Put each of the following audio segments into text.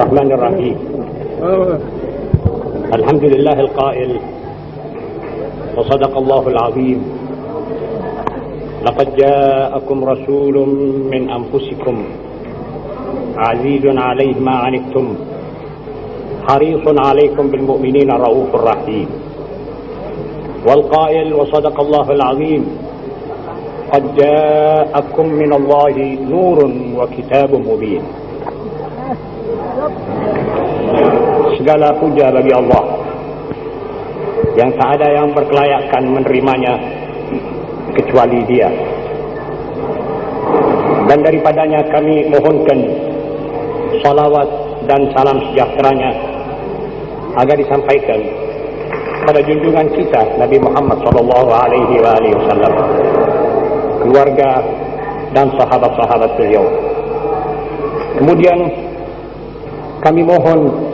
الرحمن الرحيم. الحمد لله القائل وصدق الله العظيم لقد جاءكم رسول من أنفسكم عزيز عليه ما عنتم حريص عليكم بالمؤمنين رؤوف رحيم. والقائل وصدق الله العظيم قد جاءكم من الله نور وكتاب مبين. Segala puja bagi Allah yang tak ada yang berkelayakan menerimanya kecuali Dia. Dan daripadanya kami mohonkan salawat dan salam sejahteranya agar disampaikan pada junjungan kita Nabi Muhammad SAW, keluarga dan sahabat-sahabat beliau. Kemudian kami mohon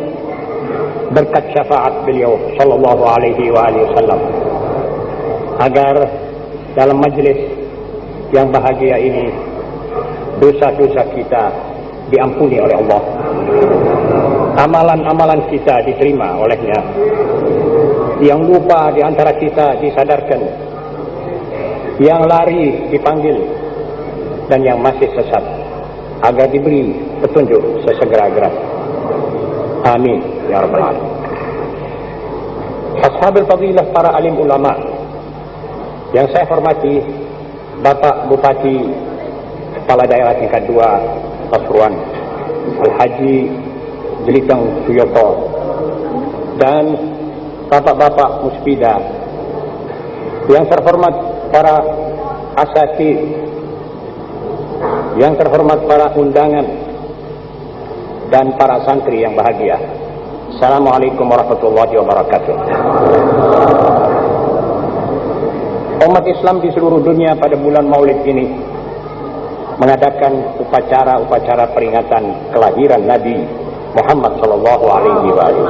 berkat syafaat beliau sallallahu alaihi wasallam agar dalam majlis yang bahagia ini dosa-dosa kita diampuni oleh Allah, amalan-amalan kita diterima olehnya, yang lupa di antara kita disadarkan, yang lari dipanggil, dan yang masih sesat agar diberi petunjuk sesegera-gera. Amin ya rabbal alamin. Ashabul fadilah, para alim ulama yang saya hormati, Bapak Bupati Kepala Daerah tingkat 2 Pasuruan Al-Haji Jelitong Suyoto, dan Bapak-bapak Muspida, yang terhormat para asatidz, yang terhormat para undangan, dan para santri yang bahagia. Assalamualaikum warahmatullahi wabarakatuh. Umat Islam di seluruh dunia pada bulan Maulid ini mengadakan upacara-upacara peringatan kelahiran Nabi Muhammad sallallahu alaihi wasallam.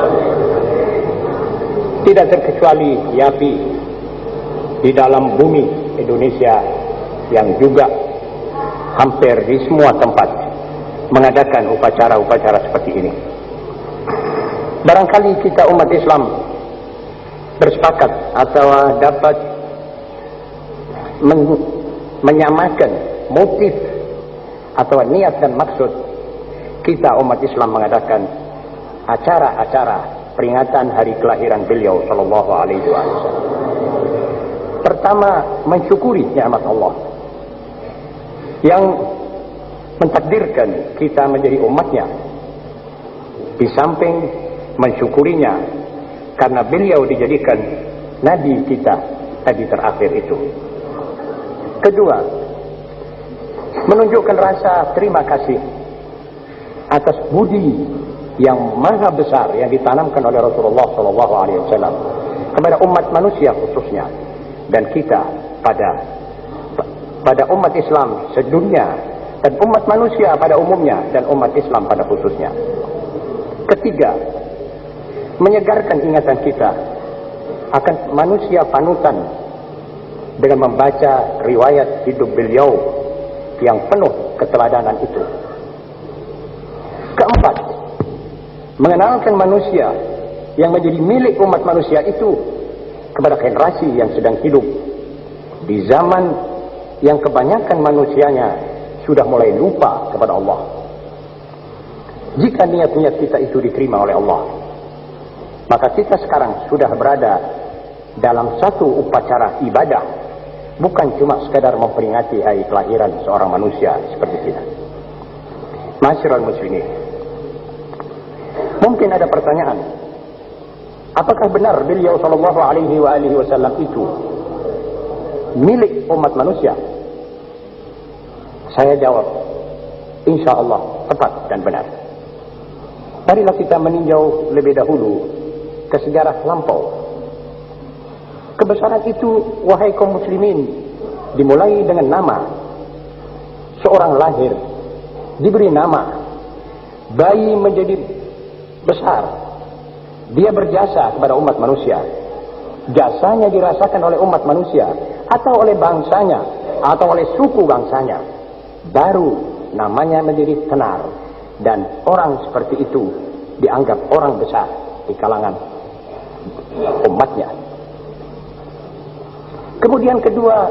Tidak terkecuali Yapi di dalam bumi Indonesia yang juga hampir di semua tempat mengadakan upacara-upacara seperti ini. Barangkali kita umat Islam bersepakat atau dapat menyamakan motif atau niat dan maksud kita umat Islam mengadakan acara-acara peringatan hari kelahiran beliau sallallahu alaihi wasallam. Pertama, mensyukuri nikmat Allah yang mentakdirkan kita menjadi umatnya, di samping mensyukurinya karena beliau dijadikan nabi kita, nabi terakhir itu. Kedua, menunjukkan rasa terima kasih atas budi yang maha besar yang ditanamkan oleh Rasulullah SAW kepada umat manusia khususnya, dan kita pada umat Islam sedunia, dan umat manusia pada umumnya, dan umat Islam pada khususnya. Ketiga, menyegarkan ingatan kita akan manusia panutan dengan membaca riwayat hidup beliau yang penuh keteladanan itu. Keempat, mengenalkan manusia yang menjadi milik umat manusia itu kepada generasi yang sedang hidup di zaman yang kebanyakan manusianya sudah mulai lupa kepada Allah. Jika niat-niat kita itu diterima oleh Allah, maka kita sekarang sudah berada dalam satu upacara ibadah, bukan cuma sekadar memperingati hari kelahiran seorang manusia seperti kita. Ma'asyiral muslimin, mungkin ada pertanyaan, apakah benar beliau sallallahu alaihi wasallam itu milik umat manusia? Saya jawab, insya Allah tepat dan benar. Marilah kita meninjau lebih dahulu ke sejarah lampau. Kebesaran itu, wahai kaum muslimin, dimulai dengan nama. Seorang lahir, diberi nama, bayi menjadi besar, dia berjasa kepada umat manusia. Jasanya dirasakan oleh umat manusia, atau oleh bangsanya, atau oleh suku bangsanya. Baru namanya menjadi tenar, dan orang seperti itu dianggap orang besar di kalangan umatnya. Kemudian kedua,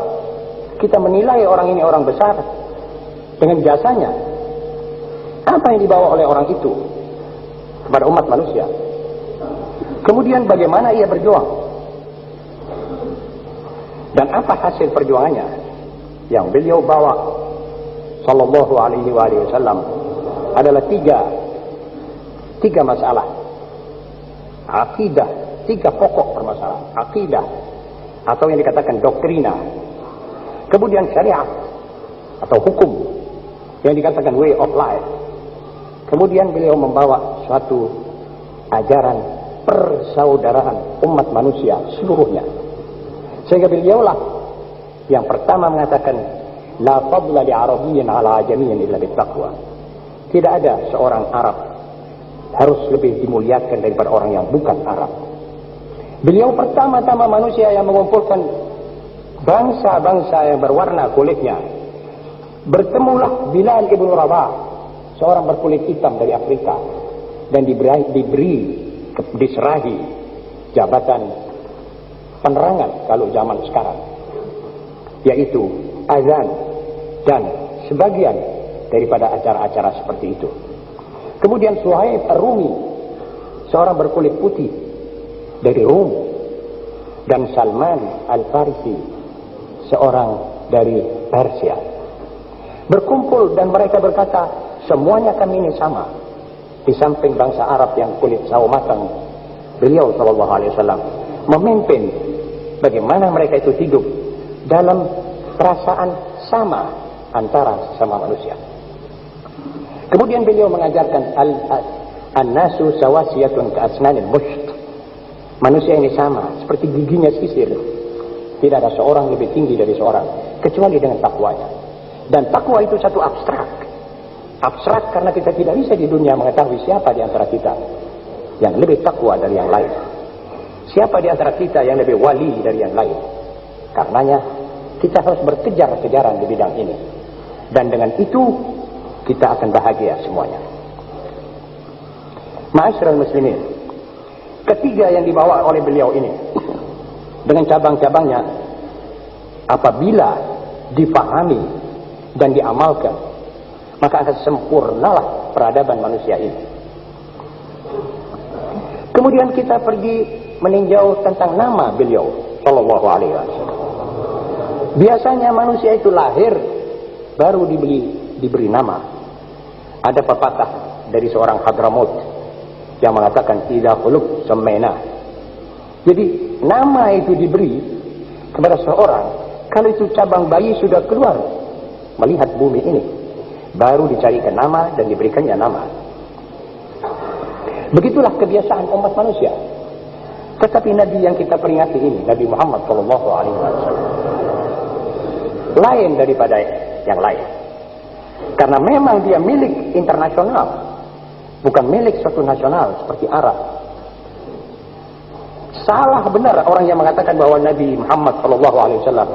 kita menilai orang ini orang besar dengan jasanya. Apa yang dibawa oleh orang itu kepada umat manusia? Kemudian bagaimana ia berjuang? Dan apa hasil perjuangannya yang beliau bawa sallallahu alaihi wasallam adalah tiga masalah. Akidah, tiga pokok permasalahan. Akidah atau yang dikatakan doktrina. Kemudian syariat atau hukum yang dikatakan way of life. Kemudian beliau membawa suatu ajaran persaudaraan umat manusia seluruhnya. Sehingga beliaulah yang pertama mengatakan la fadla li arabiyyin ala ajamiyyin illa bittaqwa. Tidak ada seorang Arab harus lebih dimuliakan daripada orang yang bukan Arab. Beliau pertama-tama manusia yang mengumpulkan bangsa-bangsa yang berwarna kulitnya. Bertemulah Bilal ibn Rabah, seorang berkulit hitam dari Afrika, dan diserahi jabatan penerangan kalau zaman sekarang, yaitu azan dan sebagian daripada acara-acara seperti itu. Kemudian Suhaib Ar-Rumi, seorang berkulit putih dari Rum, dan Salman Al-Farisi, seorang dari Persia. Berkumpul dan mereka berkata, semuanya kami ini sama. Di samping bangsa Arab yang kulit sawo matang, beliau sallallahu alaihi wasallam memimpin bagaimana mereka itu hidup dalam perasaan sama antara sesama manusia. Kemudian beliau mengajarkan an-nasu sawasiyatun ka'asnanil musht. Manusia ini sama seperti giginya sisir. Tidak ada seorang lebih tinggi dari seorang kecuali dengan takwanya. Dan takwa itu satu abstrak. Abstrak karena kita tidak bisa di dunia mengetahui siapa di antara kita yang lebih takwa dari yang lain. Siapa di antara kita yang lebih wali dari yang lain. Karenanya kita harus berkejar-kejaran di bidang ini. Dan dengan itu kita akan bahagia semuanya. Ma'asyiral muslimin, ketiga yang dibawa oleh beliau ini dengan cabang-cabangnya, apabila difahami dan diamalkan, maka akan sempurnalah peradaban manusia ini. Kemudian kita pergi meninjau tentang nama beliau sallallahu alaihi wasallam. Biasanya manusia itu lahir baru diberi nama. Ada pepatah dari seorang Hadramaut yang mengatakan idza khuluq samaina. Jadi nama itu diberi kepada seorang kalau itu cabang bayi sudah keluar melihat bumi ini, baru dicarikan nama dan diberikannya nama. Begitulah kebiasaan umat manusia. Tetapi Nabi yang kita peringati ini, Nabi Muhammad sallallahu alaihi wasallam, lain daripada yang lain. Karena memang dia milik internasional, bukan milik suatu nasional seperti Arab. Salah benar orang yang mengatakan bahwa Nabi Muhammad sallallahu alaihi wasallam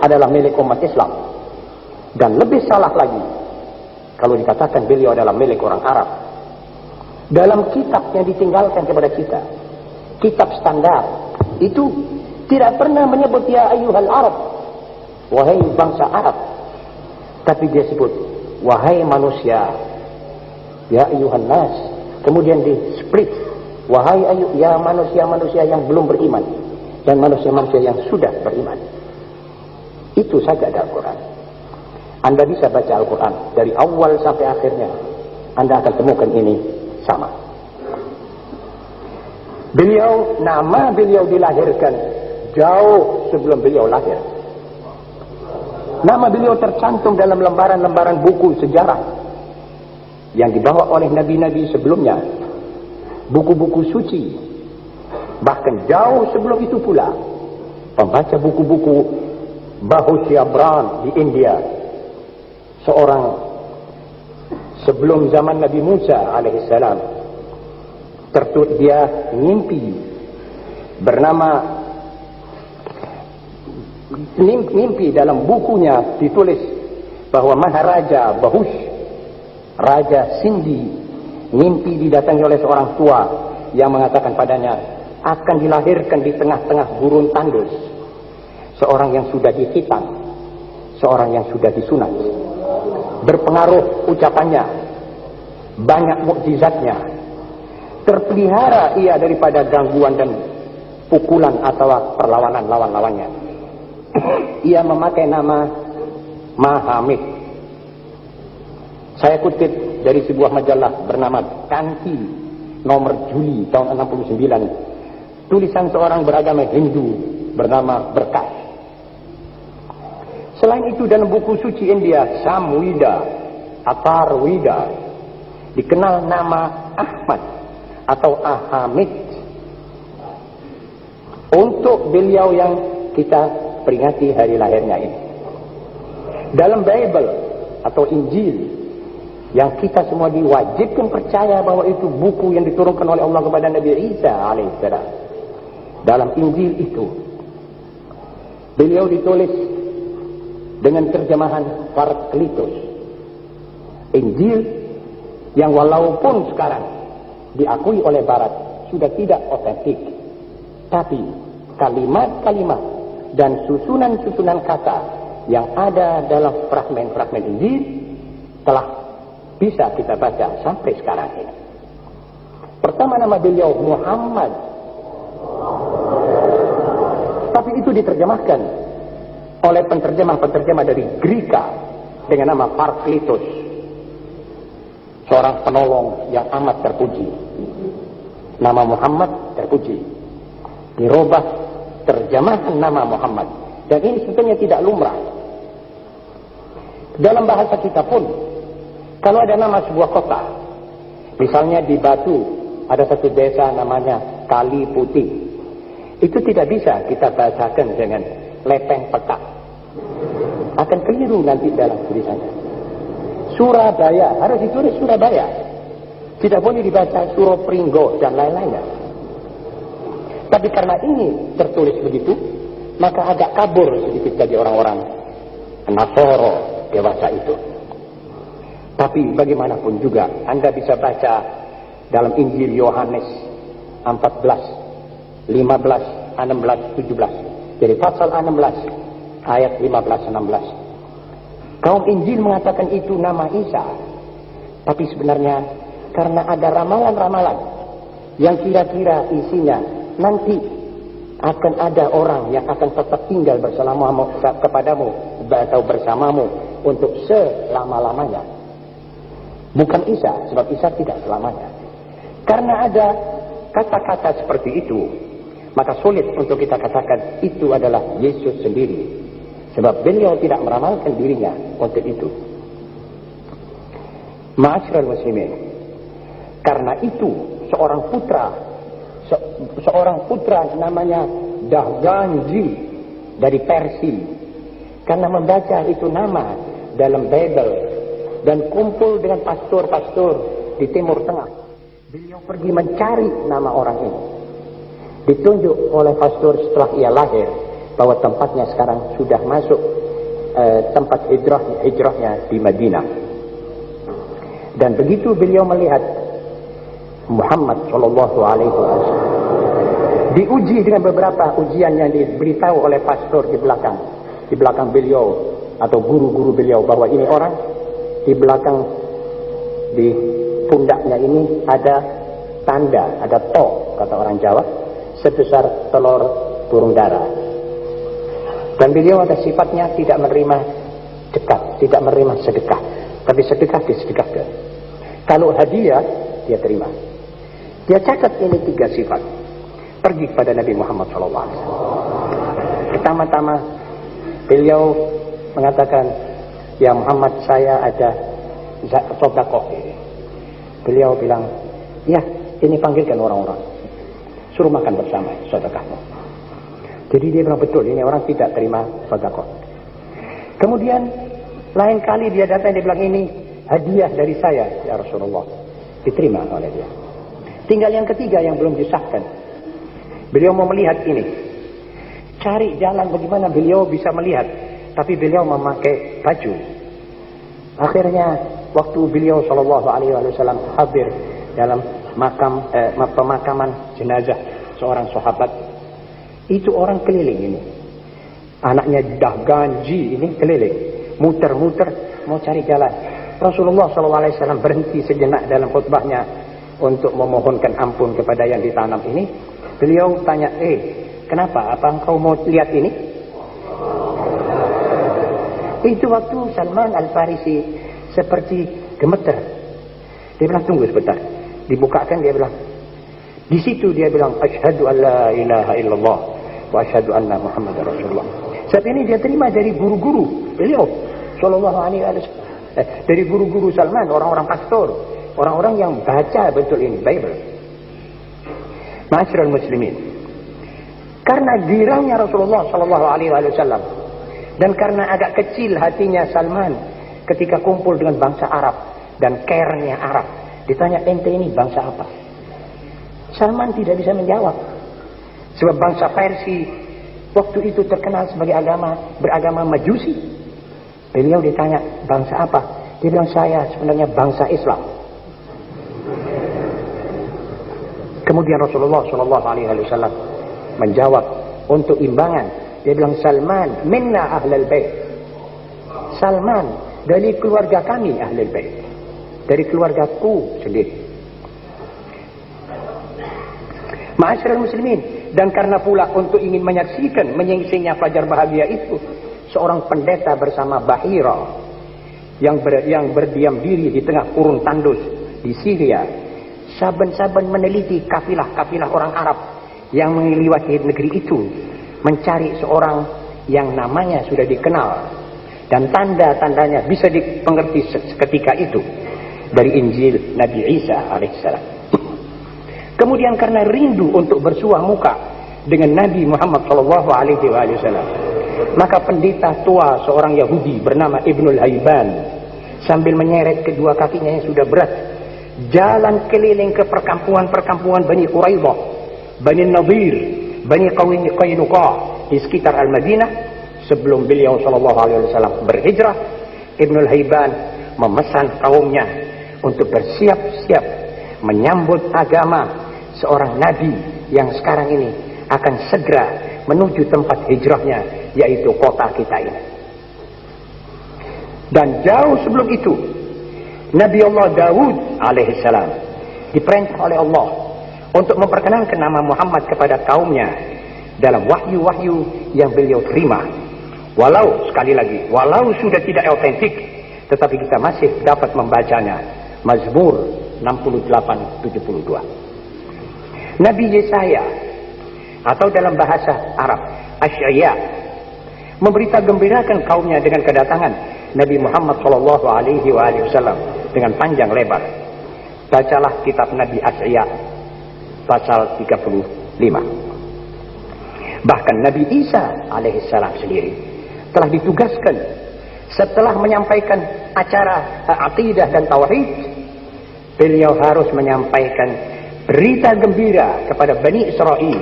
adalah milik umat Islam. Dan lebih salah lagi kalau dikatakan beliau adalah milik orang Arab. Dalam kitab yang ditinggalkan kepada kita, kitab standar itu tidak pernah menyebut ya ayyuhal Arab, wahai bangsa Arab, tapi dia sebut wahai manusia, ya ayyuhan nas. Kemudian di split, wahai ya manusia-manusia yang belum beriman dan manusia-manusia yang sudah beriman. Itu saja ada Al-Quran. Anda bisa baca Al-Quran dari awal sampai akhirnya, Anda akan temukan ini sama. Nama beliau dilahirkan jauh sebelum beliau lahir. Nama beliau tercantum dalam lembaran-lembaran buku sejarah yang dibawa oleh nabi-nabi sebelumnya, buku-buku suci. Bahkan jauh sebelum itu pula, pembaca buku-buku Bahusya Bran di India, seorang sebelum zaman Nabi Musa alaihissalam, dia mimpi bernama mimpi dalam bukunya ditulis bahwa Maharaja Bahush, Raja Sindi mimpi didatangi oleh seorang tua yang mengatakan padanya akan dilahirkan di tengah-tengah gurun tandus seorang yang sudah dihitan, seorang yang sudah disunat. Berpengaruh ucapannya, banyak mukjizatnya, terpelihara ia daripada gangguan dan pukulan atau perlawanan lawan-lawannya. Ia memakai nama Mahamid. Saya kutip dari sebuah majalah bernama Kanti nomor Juli tahun 69, tulisan seorang beragama Hindu bernama Berkas. Selain itu dalam buku suci India Samwida Atharwida dikenal nama Ahmad atau Ahamid untuk beliau yang kita peringati hari lahirnya ini. Dalam Bible atau Injil yang kita semua diwajibkan percaya bahwa itu buku yang diturunkan oleh Allah kepada Nabi Isa alaihissalam. Dalam Injil itu beliau ditulis dengan terjemahan Parklitos. Injil yang walaupun sekarang diakui oleh Barat sudah tidak otentik, tapi kalimat-kalimat dan susunan-susunan kata yang ada dalam fragmen-fragmen Injil telah bisa kita baca sampai sekarang ini. Pertama nama beliau Muhammad, tapi itu diterjemahkan oleh penterjemah-penterjemah dari Greka dengan nama Parklitos, seorang penolong yang amat terpuji. Nama Muhammad terpuji, dirubah terjemahan nama Muhammad, dan ini sebetulnya tidak lumrah. Dalam bahasa kita pun, kalau ada nama sebuah kota, misalnya di Batu ada satu desa namanya Kali Putih, itu tidak bisa kita bahasakan dengan lepeng petak, akan keliru nanti dalam tulisannya. Surabaya harus ditulis Surabaya, tidak boleh dibaca Suropringgo dan lain-lainnya. Tapi karena ini tertulis begitu, maka agak kabur sedikit bagi orang-orang Nasoro dewasa itu. Tapi bagaimanapun juga Anda bisa baca dalam Injil Yohanes 14, 15, 16, 17. Jadi pasal 16 ayat 15-16. Kaum Injil mengatakan itu nama Isa. Tapi sebenarnya karena ada ramalan-ramalan yang kira-kira isinya nanti akan ada orang yang akan tetap tinggal bersamamu kepadamu atau bersamamu untuk selama-lamanya. Bukan Isa, sebab Isa tidak selamanya. Karena ada kata-kata seperti itu, maka sulit untuk kita katakan itu adalah Yesus sendiri, sebab beliau tidak meramalkan dirinya untuk itu. Ma'asyiral muslimin, karena itu seorang putra namanya Dahganji dari Persia, karena membaca itu nama dalam Bible dan kumpul dengan pastor-pastor di Timur Tengah, beliau pergi mencari nama orang ini. Ditunjuk oleh pastor setelah ia lahir bahwa tempatnya sekarang sudah masuk tempat hijrahnya di Madinah. Dan begitu beliau melihat Muhammad Shallallahu Alaihi Wasallam, diuji dengan beberapa ujian yang diberitahu oleh pastor di belakang beliau atau guru-guru beliau, bahwa ini orang di belakang, di pundaknya ini ada tanda, ada tok, kata orang Jawa, sebesar telur burung dara. Dan beliau ada sifatnya tidak menerima dekat, tidak menerima sedekah, tapi sedekah disedekahkan. Kalau hadiah dia terima. Dia catat ini 3 sifat. Pergi kepada Nabi Muhammad SAW. Pertama-tama beliau mengatakan, ya Muhammad, saya ada sedekah. Beliau bilang, ya ini panggilkan orang-orang, suruh makan bersama sedekahmu. Jadi dia bilang, betul, ini orang tidak terima sedekah. Kemudian lain kali dia datang, dia bilang, ini hadiah dari saya ya Rasulullah. Diterima oleh dia. Tinggal yang ketiga yang belum disahkan. Beliau mau melihat ini, cari jalan bagaimana beliau bisa melihat, tapi beliau memakai baju. Akhirnya waktu beliau Shallallahu Alaihi Wasallam hadir dalam pemakaman jenazah seorang sahabat. Itu orang keliling ini. Anaknya dah ganji ini keliling. Muter-muter mau cari jalan. Rasulullah SAW berhenti sejenak dalam khutbahnya untuk memohonkan ampun kepada yang ditanam ini. Beliau tanya, kenapa? Apa engkau mau lihat ini? Itu waktu Salman Al-Farisi seperti gemeter. Dia bilang, tunggu sebentar. Dibukakan, dia bilang. Di situ dia bilang, asyhadu an la ilaha illallah wa asyhadu anna Muhammadar Rasulullah. Saat ini dia terima dari guru-guru beliau sallallahu alaihi wasallam. Dari guru-guru Salman, orang-orang pastor, orang-orang yang baca betul ini Bible. Ma'asyiral muslimin. Karena girangnya Rasulullah sallallahu alaihi wasallam dan karena agak kecil hatinya Salman ketika kumpul dengan bangsa Arab dan care-nya Arab, ditanya, ente ini bangsa apa? Salman tidak bisa menjawab. Sebab bangsa Persia waktu itu terkenal sebagai beragama Majusi. Beliau ditanya, bangsa apa? Dia bilang, saya sebenarnya bangsa Islam. Kemudian Rasulullah SAW menjawab untuk imbangan. Dia bilang, Salman minna ahlal bait. Salman dari keluarga kami ahlul bait. Dari keluargaku sendiri. Ma'asyiral muslimin. Dan karena pula untuk ingin menyaksikan menyingsingnya fajar bahagia itu, seorang pendeta bersama Bahira yang berdiam diri di tengah gurun tandus di Syria, saben-saben meneliti kafilah-kafilah orang Arab yang melewati negeri itu, mencari seorang yang namanya sudah dikenal dan tanda-tandanya bisa dipengerti seketika itu dari Injil Nabi Isa alaihissalam. Kemudian karena rindu untuk bersuah muka dengan Nabi Muhammad SAW, maka pendeta tua seorang Yahudi bernama Ibnul Hayban sambil menyeret kedua kakinya yang sudah berat, jalan keliling ke perkampungan-perkampungan Bani Quraidah, Bani Nadir, Bani Qainuqa di sekitar Al-Madinah sebelum beliau SAW berhijrah. Ibnul Hayban memesan kaumnya untuk bersiap-siap menyambut agama seorang nabi yang sekarang ini akan segera menuju tempat hijrahnya, yaitu kota kita ini. Dan jauh sebelum itu, Nabi Allah Daud alaihissalam diperintah oleh Allah untuk memperkenalkan nama Muhammad kepada kaumnya dalam wahyu-wahyu yang beliau terima. Walau, sekali lagi, walau sudah tidak autentik, tetapi kita masih dapat membacanya. Mazmur 68:72. Nabi Yesaya atau dalam bahasa Arab Asy'aya memberita gembirakan kaumnya dengan kedatangan Nabi Muhammad SAW dengan panjang lebar. Bacalah kitab Nabi Asy'aya pasal 35. Bahkan Nabi Isa alaihissalam sendiri telah ditugaskan setelah menyampaikan acara aqidah dan tauhid, beliau harus menyampaikan berita gembira kepada Bani Israel,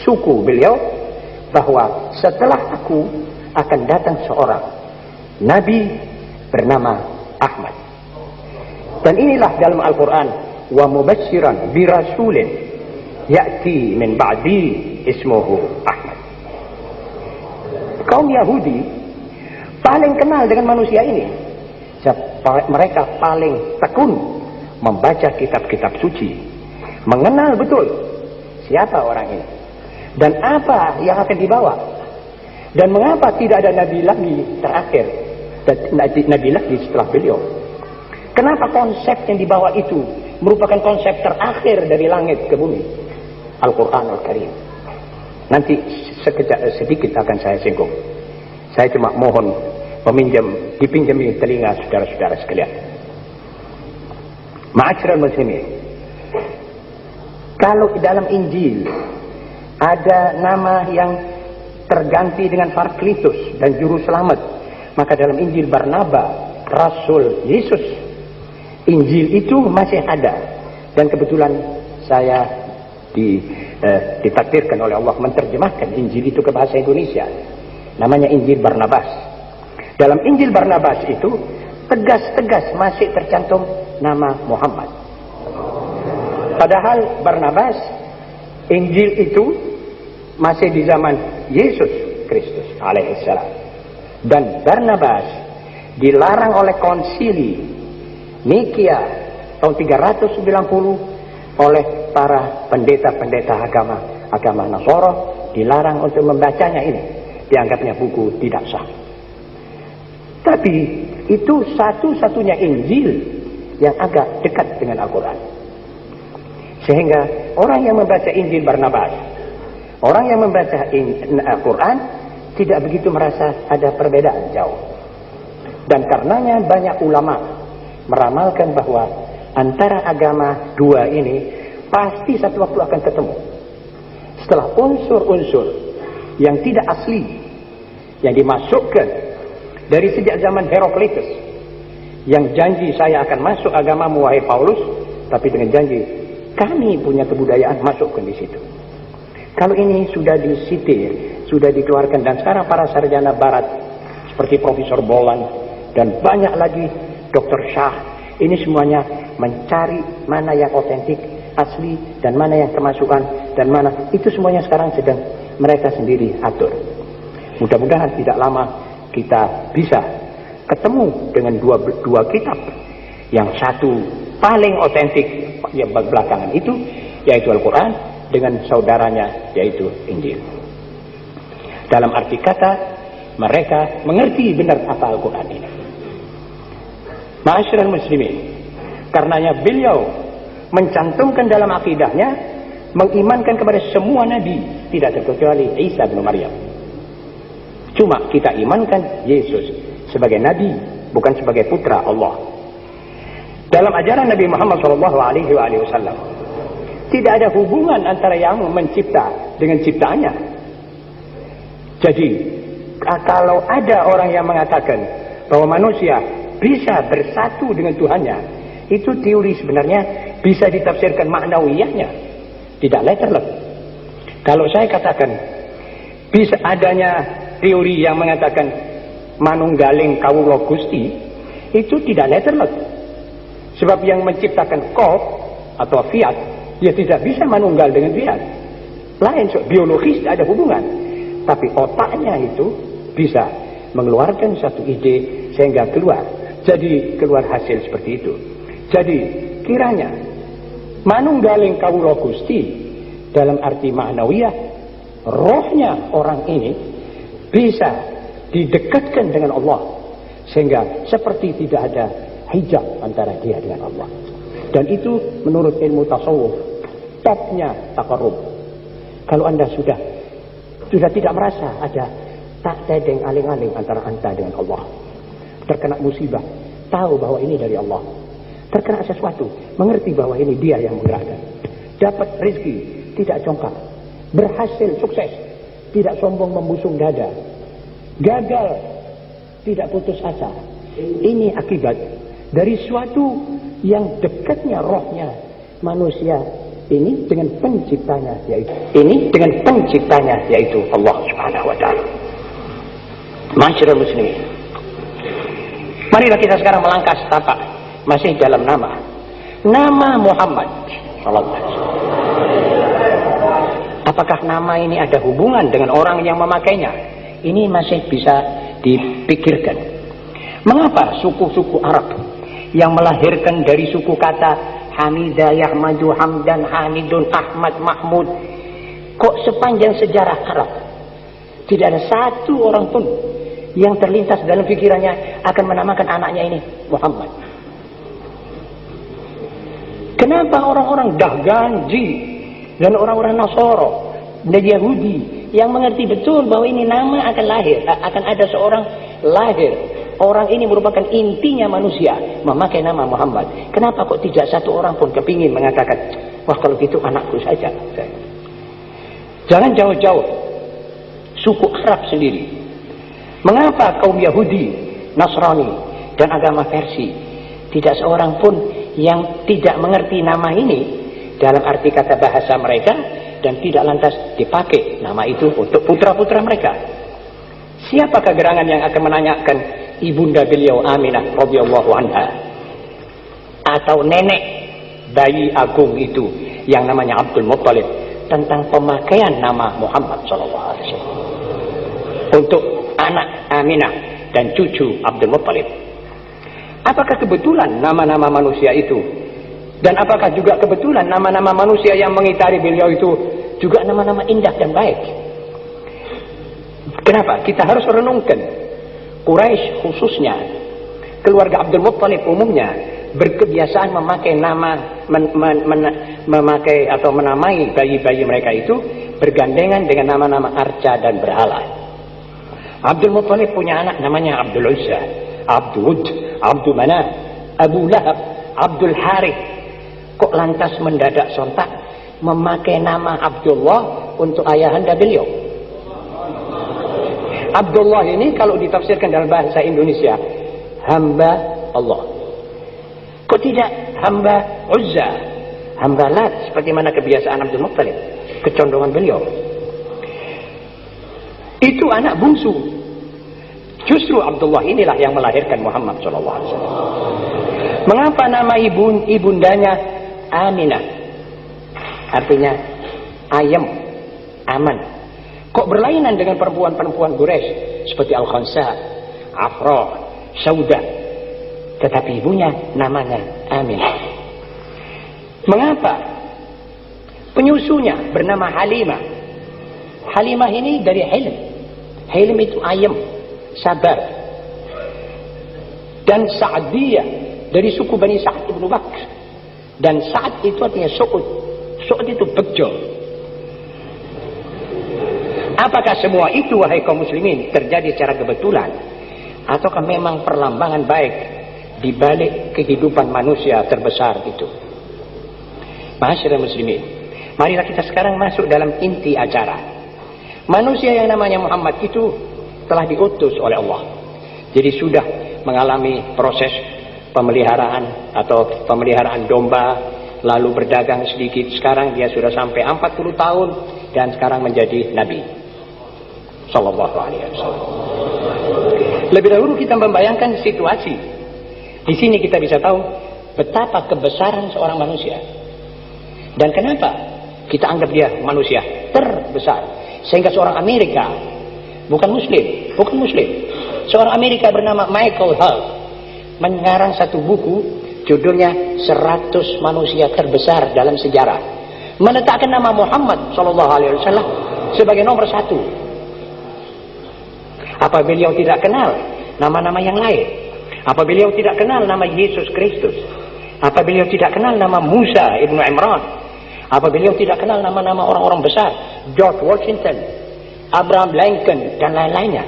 suku beliau, bahwa setelah aku akan datang seorang Nabi bernama Ahmad. Dan inilah dalam Al-Quran, wa mubassyiran birasulin ya'ti min ba'di ismuhu Ahmad. Kaum Yahudi paling kenal dengan manusia ini. Mereka paling tekun membaca kitab-kitab suci, mengenal betul siapa orang ini dan apa yang akan dibawa, dan mengapa tidak ada nabi lagi terakhir, nabi lagi setelah beliau. Kenapa konsep yang dibawa itu merupakan konsep terakhir dari langit ke bumi, Al-Quran Al-Karim. Nanti sedikit akan saya singgung. Saya cuma mohon dipinjami telinga saudara-saudara sekalian. Ma'asyiral muslimin, kalau dalam Injil ada nama yang terganti dengan Parakletos dan Juru Selamat, maka dalam Injil Barnaba, Rasul Yesus, Injil itu masih ada. Dan kebetulan saya ditakdirkan oleh Allah menerjemahkan Injil itu ke bahasa Indonesia. Namanya Injil Barnabas. Dalam Injil Barnabas itu tegas-tegas masih tercantum nama Muhammad. Padahal Barnabas, Injil itu masih di zaman Yesus Kristus alaihissalam. Dan Barnabas dilarang oleh konsili Nikeia tahun 390 oleh para pendeta-pendeta agama Nasoro, dilarang untuk membacanya ini. Dianggapnya buku tidak sah. Tapi itu satu-satunya Injil yang agak dekat dengan Al-Quran. Sehingga orang yang membaca Injil Barnabas, orang yang membaca Al-Quran, tidak begitu merasa ada perbedaan jauh. Dan karenanya banyak ulama meramalkan bahwa antara agama dua ini pasti satu waktu akan ketemu. Setelah unsur-unsur yang tidak asli yang dimasukkan dari sejak zaman Heraklitus, yang janji saya akan masuk agamamu wahai Paulus, tapi dengan janji kami punya kebudayaan masukkan di situ. Kalau ini sudah disitir, sudah dikeluarkan, dan sekarang para sarjana barat seperti Profesor Boland dan banyak lagi Dr. Shah, ini semuanya mencari mana yang otentik, asli, dan mana yang kemasukan, dan mana itu semuanya sekarang sedang mereka sendiri atur. Mudah-mudahan tidak lama kita bisa ketemu dengan dua kitab, yang satu paling otentik yang belakangan itu, yaitu Al-Quran, dengan saudaranya yaitu Injil. Dalam arti kata, mereka mengerti benar apa Al-Quran ini. Ma'asyiral muslimin, karenanya beliau mencantumkan dalam akidahnya, mengimankan kepada semua nabi, tidak terkecuali Isa bin Maryam. Cuma kita imankan Yesus sebagai nabi, bukan sebagai putra Allah. Dalam ajaran Nabi Muhammad SAW, tidak ada hubungan antara yang mencipta dengan ciptaannya. Jadi, kalau ada orang yang mengatakan bahwa manusia bisa bersatu dengan Tuhannya, itu teori sebenarnya bisa ditafsirkan maknawiyahnya, tidak letterless. Kalau saya katakan bisa adanya teori yang mengatakan manunggaling kawula Gusti, itu tidak letterless. Sebab yang menciptakan Qaf atau Fiat, dia tidak bisa manunggal dengan Fiat. Lain, so, biologis tidak ada hubungan. Tapi otaknya itu bisa mengeluarkan satu ide sehingga keluar. Jadi keluar hasil seperti itu. Jadi kiranya manunggaling kawula Gusti dalam arti maknawiyah, rohnya orang ini bisa didekatkan dengan Allah, sehingga seperti tidak ada hijab antara dia dengan Allah. Dan itu menurut ilmu tasawuf topnya taqarrub. Kalau anda sudah tidak merasa ada tak tedeng aling-aling antara anda dengan Allah, terkena musibah, tahu bahwa ini dari Allah, terkena sesuatu, mengerti bahwa ini dia yang menggerakkan, dapat rezeki, tidak congkak, berhasil, sukses, tidak sombong membusung dada, gagal, tidak putus asa. Ini akibat dari suatu yang dekatnya rohnya manusia ini dengan penciptanya, yaitu Allah Subhanahu wa taala. Masyarul muslimin, marilah kita sekarang melangkah setapak masih dalam nama Muhammad sallallahu alaihi wasallam. Apakah nama ini ada hubungan dengan orang yang memakainya? Ini masih bisa dipikirkan. Mengapa suku-suku Arab yang melahirkan dari suku kata Hamidah, Yahmadu, Hamdan, Hamidun, Ahmad, Mahmud, kok sepanjang sejarah Arab tidak ada satu orang pun yang terlintas dalam pikirannya akan menamakan anaknya ini Muhammad? Kenapa orang-orang Dahganji dan orang-orang Nasoro dan Yahudi yang mengerti betul bahwa ini nama akan lahir, akan ada seorang lahir, orang ini merupakan intinya manusia, memakai nama Muhammad, kenapa kok tidak satu orang pun kepingin mengatakan, wah kalau gitu anakku saja? Jangan jauh-jauh, suku Arab sendiri. Mengapa kaum Yahudi, Nasrani, dan agama Persia tidak seorang pun yang tidak mengerti nama ini dalam arti kata bahasa mereka, dan tidak lantas dipakai nama itu untuk putra-putra mereka? Siapakah gerangan yang akan menanyakan ibunda beliau Aminah radhiyallahu anha, atau nenek bayi agung itu yang namanya Abdul Muttalib tentang pemakaian nama Muhammad SAW untuk anak Aminah dan cucu Abdul Muttalib. Apakah kebetulan nama-nama manusia itu, dan apakah juga kebetulan nama-nama manusia yang mengitari beliau itu juga nama-nama indah dan baik? Kenapa? Kita harus renungkan. Quraisy khususnya, keluarga Abdul Muttalib umumnya berkebiasaan memakai nama, memakai atau menamai bayi-bayi mereka itu bergandengan dengan nama-nama arca dan berhala. Abdul Muttalib punya anak namanya Abdul Uzza, Abdul Wud, Abdul Manaf, Abu Lahab, Abdul Harith. Kok lantas mendadak sontak memakai nama Abdullah untuk ayahanda beliau? Abdullah ini kalau ditafsirkan dalam bahasa Indonesia, hamba Allah. Kok tidak hamba Uzza, hamba Lat, seperti mana kebiasaan Abdul Muttalib, kecondongan beliau? Itu anak bungsu. Justru Abdullah inilah yang melahirkan Muhammad SAW. Mengapa nama ibundanya Aminah? Artinya ayam, aman. Kok berlainan dengan perempuan-perempuan Quraisy seperti Al-Khansa, Afra, Sauda, tetapi ibunya namanya Aminah. Mengapa? Penyusunya bernama Halimah. Halimah ini dari Hilm. Hilm itu ayam, sabar. Dan Sa'diyah dari suku Bani Sa'd ibn Bakr. Dan Sa'd itu artinya Su'ud. Su'ud itu bejo. Apakah semua itu, wahai kaum muslimin, terjadi secara kebetulan? Ataukah memang perlambangan baik di balik kehidupan manusia terbesar itu? Ma'asyiral muslimin, marilah kita sekarang masuk dalam inti acara. Manusia yang namanya Muhammad itu telah diutus oleh Allah. Jadi sudah mengalami proses pemeliharaan atau pemeliharaan domba, lalu berdagang sedikit. Sekarang dia sudah sampai 40 tahun dan sekarang menjadi Nabi Sallallahu Alaihi Wasallam. Lebih dahulu kita membayangkan situasi. Di sini kita bisa tahu betapa kebesaran seorang manusia. Dan kenapa kita anggap dia manusia terbesar. Sehingga seorang Amerika, bukan Muslim, seorang Amerika bernama Michael Hall mengarang satu buku judulnya 100 manusia terbesar dalam sejarah, meletakkan nama Muhammad SAW sebagai nomor 1. Apa beliau tidak kenal nama-nama yang lain? Apa beliau tidak kenal nama Yesus Kristus? Apa beliau tidak kenal nama Musa ibnu Imran? Apa beliau tidak kenal nama-nama orang-orang besar, George Washington, Abraham Lincoln, dan lain-lainnya?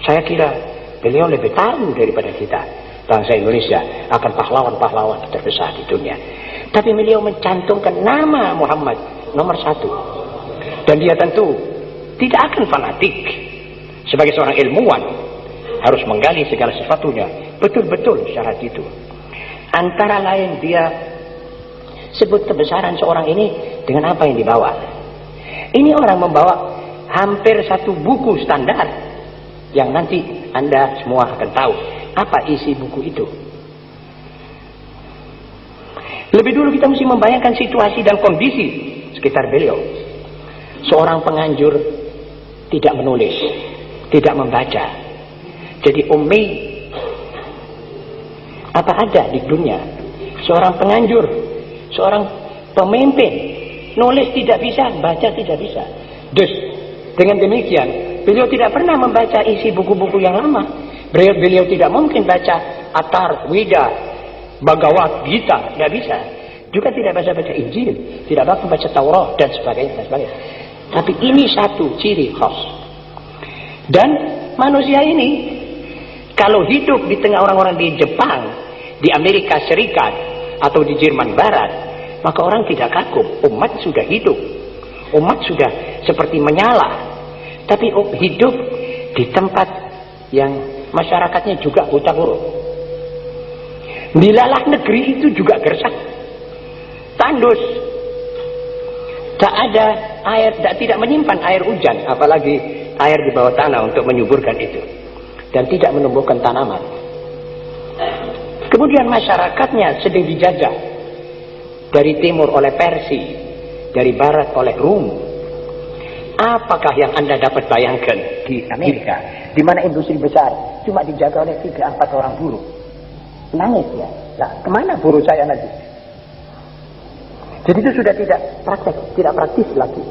Saya kira beliau lebih tahu daripada kita, bangsa Indonesia, akan pahlawan-pahlawan terbesar di dunia. Tapi beliau mencantumkan nama Muhammad nomor 1. Dan dia tentu tidak akan fanatik. Sebagai seorang ilmuwan harus menggali segala sesuatunya betul-betul syarat itu. Antara lain dia sebut kebesaran seorang ini dengan apa yang dibawa. Ini orang membawa hampir satu buku standar yang nanti Anda semua akan tahu apa isi buku itu. Lebih dulu kita mesti membayangkan situasi dan kondisi sekitar beliau. Seorang penganjur tidak menulis, tidak membaca, jadi ummi. Apa ada di dunia seorang penganjur, seorang pemimpin, nulis tidak bisa, baca tidak bisa? Dengan demikian beliau tidak pernah membaca isi buku-buku yang lama. Beliau tidak mungkin baca Atar, Wida, Bhagavad Gita, tidak bisa. Juga tidak baca Injil, tidak baca Taurat dan sebagainya, Tapi ini satu ciri khas. Dan manusia ini kalau hidup di tengah orang-orang di Jepang, di Amerika Serikat, atau di Jerman Barat, maka orang tidak kagum. Umat sudah hidup, umat sudah seperti menyala. Tapi hidup di tempat yang masyarakatnya juga buta huruf. Dilalah negeri itu juga gersang, tandus, tak ada air, tidak menyimpan air hujan, apalagi air di bawah tanah untuk menyuburkan itu, dan tidak menumbuhkan tanaman. Kemudian masyarakatnya sedang dijajah dari timur oleh Persia, dari barat oleh Rum. Apakah yang Anda dapat bayangkan di Amerika, di mana industri besar cuma dijaga oleh 3-4 orang buruh? Nangis ya. Nah, kemana buruh saya nanti? Jadi itu sudah tidak praktis lagi.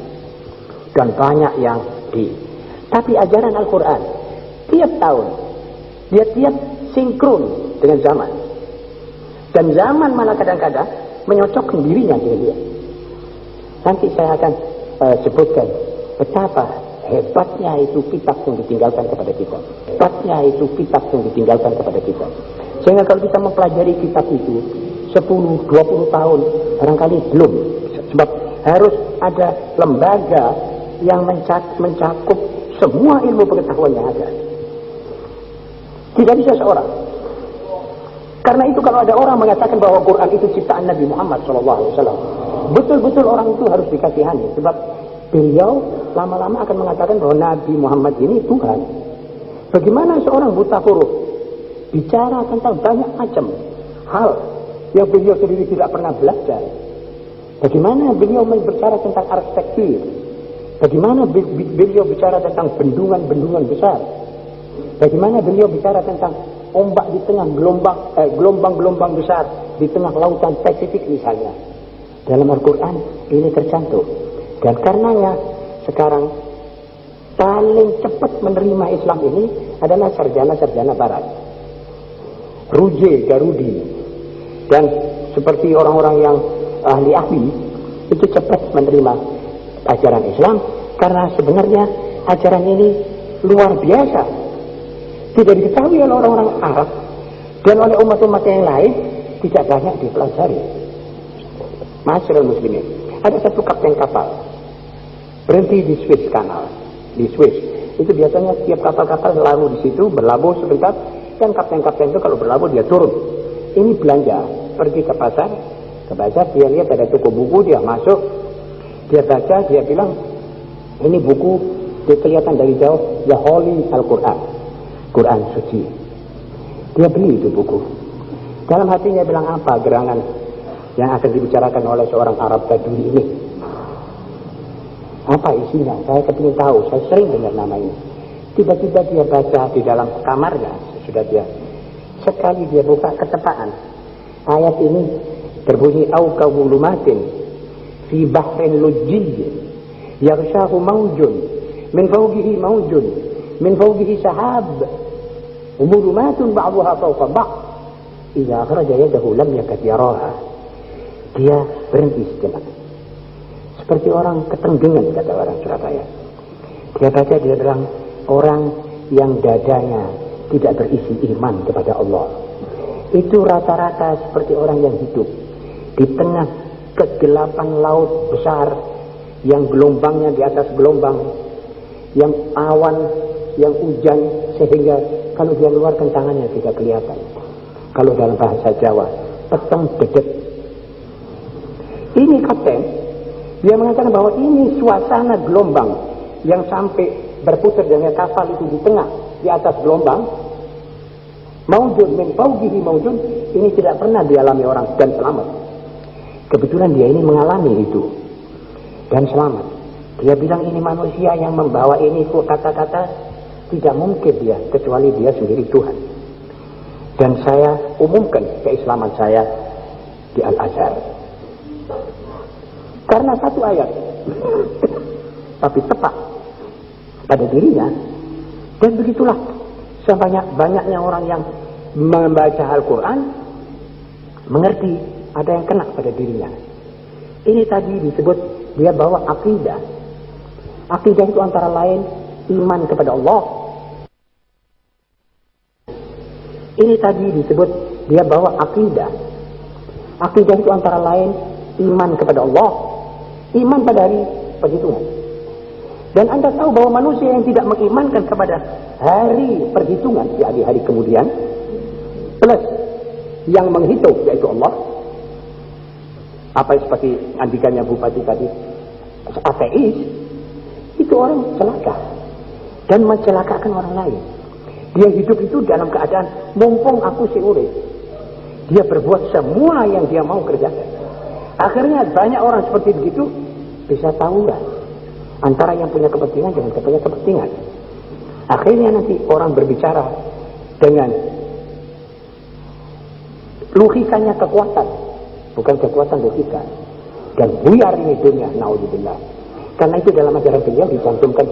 Dan banyak yang tapi ajaran Al-Quran tiap tahun dia tiap sinkron dengan zaman. Dan zaman malah kadang-kadang menyocokkan dirinya dengan dia. Nanti saya akan sebutkan betapa hebatnya itu kitab yang ditinggalkan kepada kita. Hebatnya itu kitab yang ditinggalkan kepada kita. Sehingga kalau kita mempelajari kitab itu 10-20 tahun barangkali belum. Sebab harus ada lembaga yang mencakup semua ilmu pengetahuan yang ada. Tidak bisa seorang. Karena itu kalau ada orang mengatakan bahwa Quran itu ciptaan Nabi Muhammad SAW, betul-betul orang itu harus dikasihani. Sebab beliau lama-lama akan mengatakan bahwa Nabi Muhammad ini Tuhan. Bagaimana seorang buta huruf bicara tentang banyak macam hal yang beliau sendiri tidak pernah belajar? Bagaimana beliau berbicara tentang arsitektur? Bagaimana beliau bicara tentang bendungan-bendungan besar? Bagaimana beliau bicara tentang ombak di tengah gelombang-gelombang besar di tengah lautan Pasifik misalnya? Dalam Al-Quran ini tercantum. Dan karenanya sekarang paling cepat menerima Islam ini adalah sarjana-sarjana Barat. Ruge Garudi dan seperti orang-orang yang ahli-ahli itu cepat menerima ajaran Islam karena sebenarnya ajaran ini luar biasa, tidak diketahui oleh orang-orang Arab dan oleh umat-umat yang lain, tidak banyak dipelajari. Masyarul muslimin, ada satu kapten kapal berhenti di Suez Canal, di Suez. Itu biasanya setiap kapal-kapal lalu di situ berlabuh sebentar, dan kapten-kapten itu kalau berlabuh dia turun. Ini belanja, pergi ke pasar, dia lihat ada toko buku, dia masuk, dia baca, dia bilang ini buku, dia kelihatan dari jauh, ya Holy Al-Quran, Quran suci. Dia beli itu buku. Dalam hatinya bilang, apa gerangan yang akan dibicarakan oleh seorang Arab Badui ini? Apa isinya? Saya kepingin tahu, saya sering dengar nama ini. Tiba-tiba dia baca di dalam kamarnya, sudah dia sekali dia buka ketepaan. Ayat ini berbunyi au kawulumatin fi bahrin lujjiyyin yaghshahu mawjun min fawqihi mawjun min fawqihi sahab umulumatun ba'daha fawqa ba'd idza akhraja yadahu lam yakad yaraha. Dia berhenti sejenak seperti orang ketenggengan, kata orang Surabaya. Dia baca, dia bilang, orang yang dadanya tidak berisi iman kepada Allah itu rata-rata seperti orang yang hidup di tengah kegelapan laut besar yang gelombangnya di atas gelombang, yang awan, yang hujan, sehingga kalau dia keluarkan tangannya tidak kelihatan. Kalau dalam bahasa Jawa, peteng dedet. Ini kapten, dia mengatakan bahwa ini suasana gelombang yang sampai berputar dengan kapal itu di tengah, di atas gelombang. Maujud min fawqihi maujud, ini tidak pernah dialami orang dan selamat. Kebetulan dia ini mengalami itu dan selamat. Dia bilang ini manusia yang membawa ini kata-kata, tidak mungkin dia kecuali dia sendiri Tuhan. Dan saya umumkan keislaman saya di Al-Azhar karena satu ayat tapi tepat pada dirinya. Dan begitulah sebanyak-banyaknya orang yang membaca Al-Quran mengerti, ada yang kena pada dirinya. Ini tadi disebut dia bawa akidah. Akidah itu antara lain iman kepada Allah. Ini tadi disebut dia bawa akidah. Akidah itu antara lain iman kepada Allah, iman pada hari perhitungan. Dan Anda tahu bahwa manusia yang tidak mengimankan kepada hari perhitungan, di hari-hari kemudian, plus yang menghitung, yaitu Allah, apa seperti andikannya Bupati tadi, ateis, itu orang celaka dan mencelakakan orang lain. Dia hidup itu dalam keadaan mumpung aku si urip. Dia berbuat semua yang dia mau kerjakan. Akhirnya banyak orang seperti begitu bisa tawuran antara yang punya kepentingan dengan yang punya kepentingan. Akhirnya nanti orang berbicara dengan logikanya kekuatan, bukan kekuatan logika. Dan buyar ini dunia, naudzubillah. Karena itu dalam ajaran beliau dicantumkan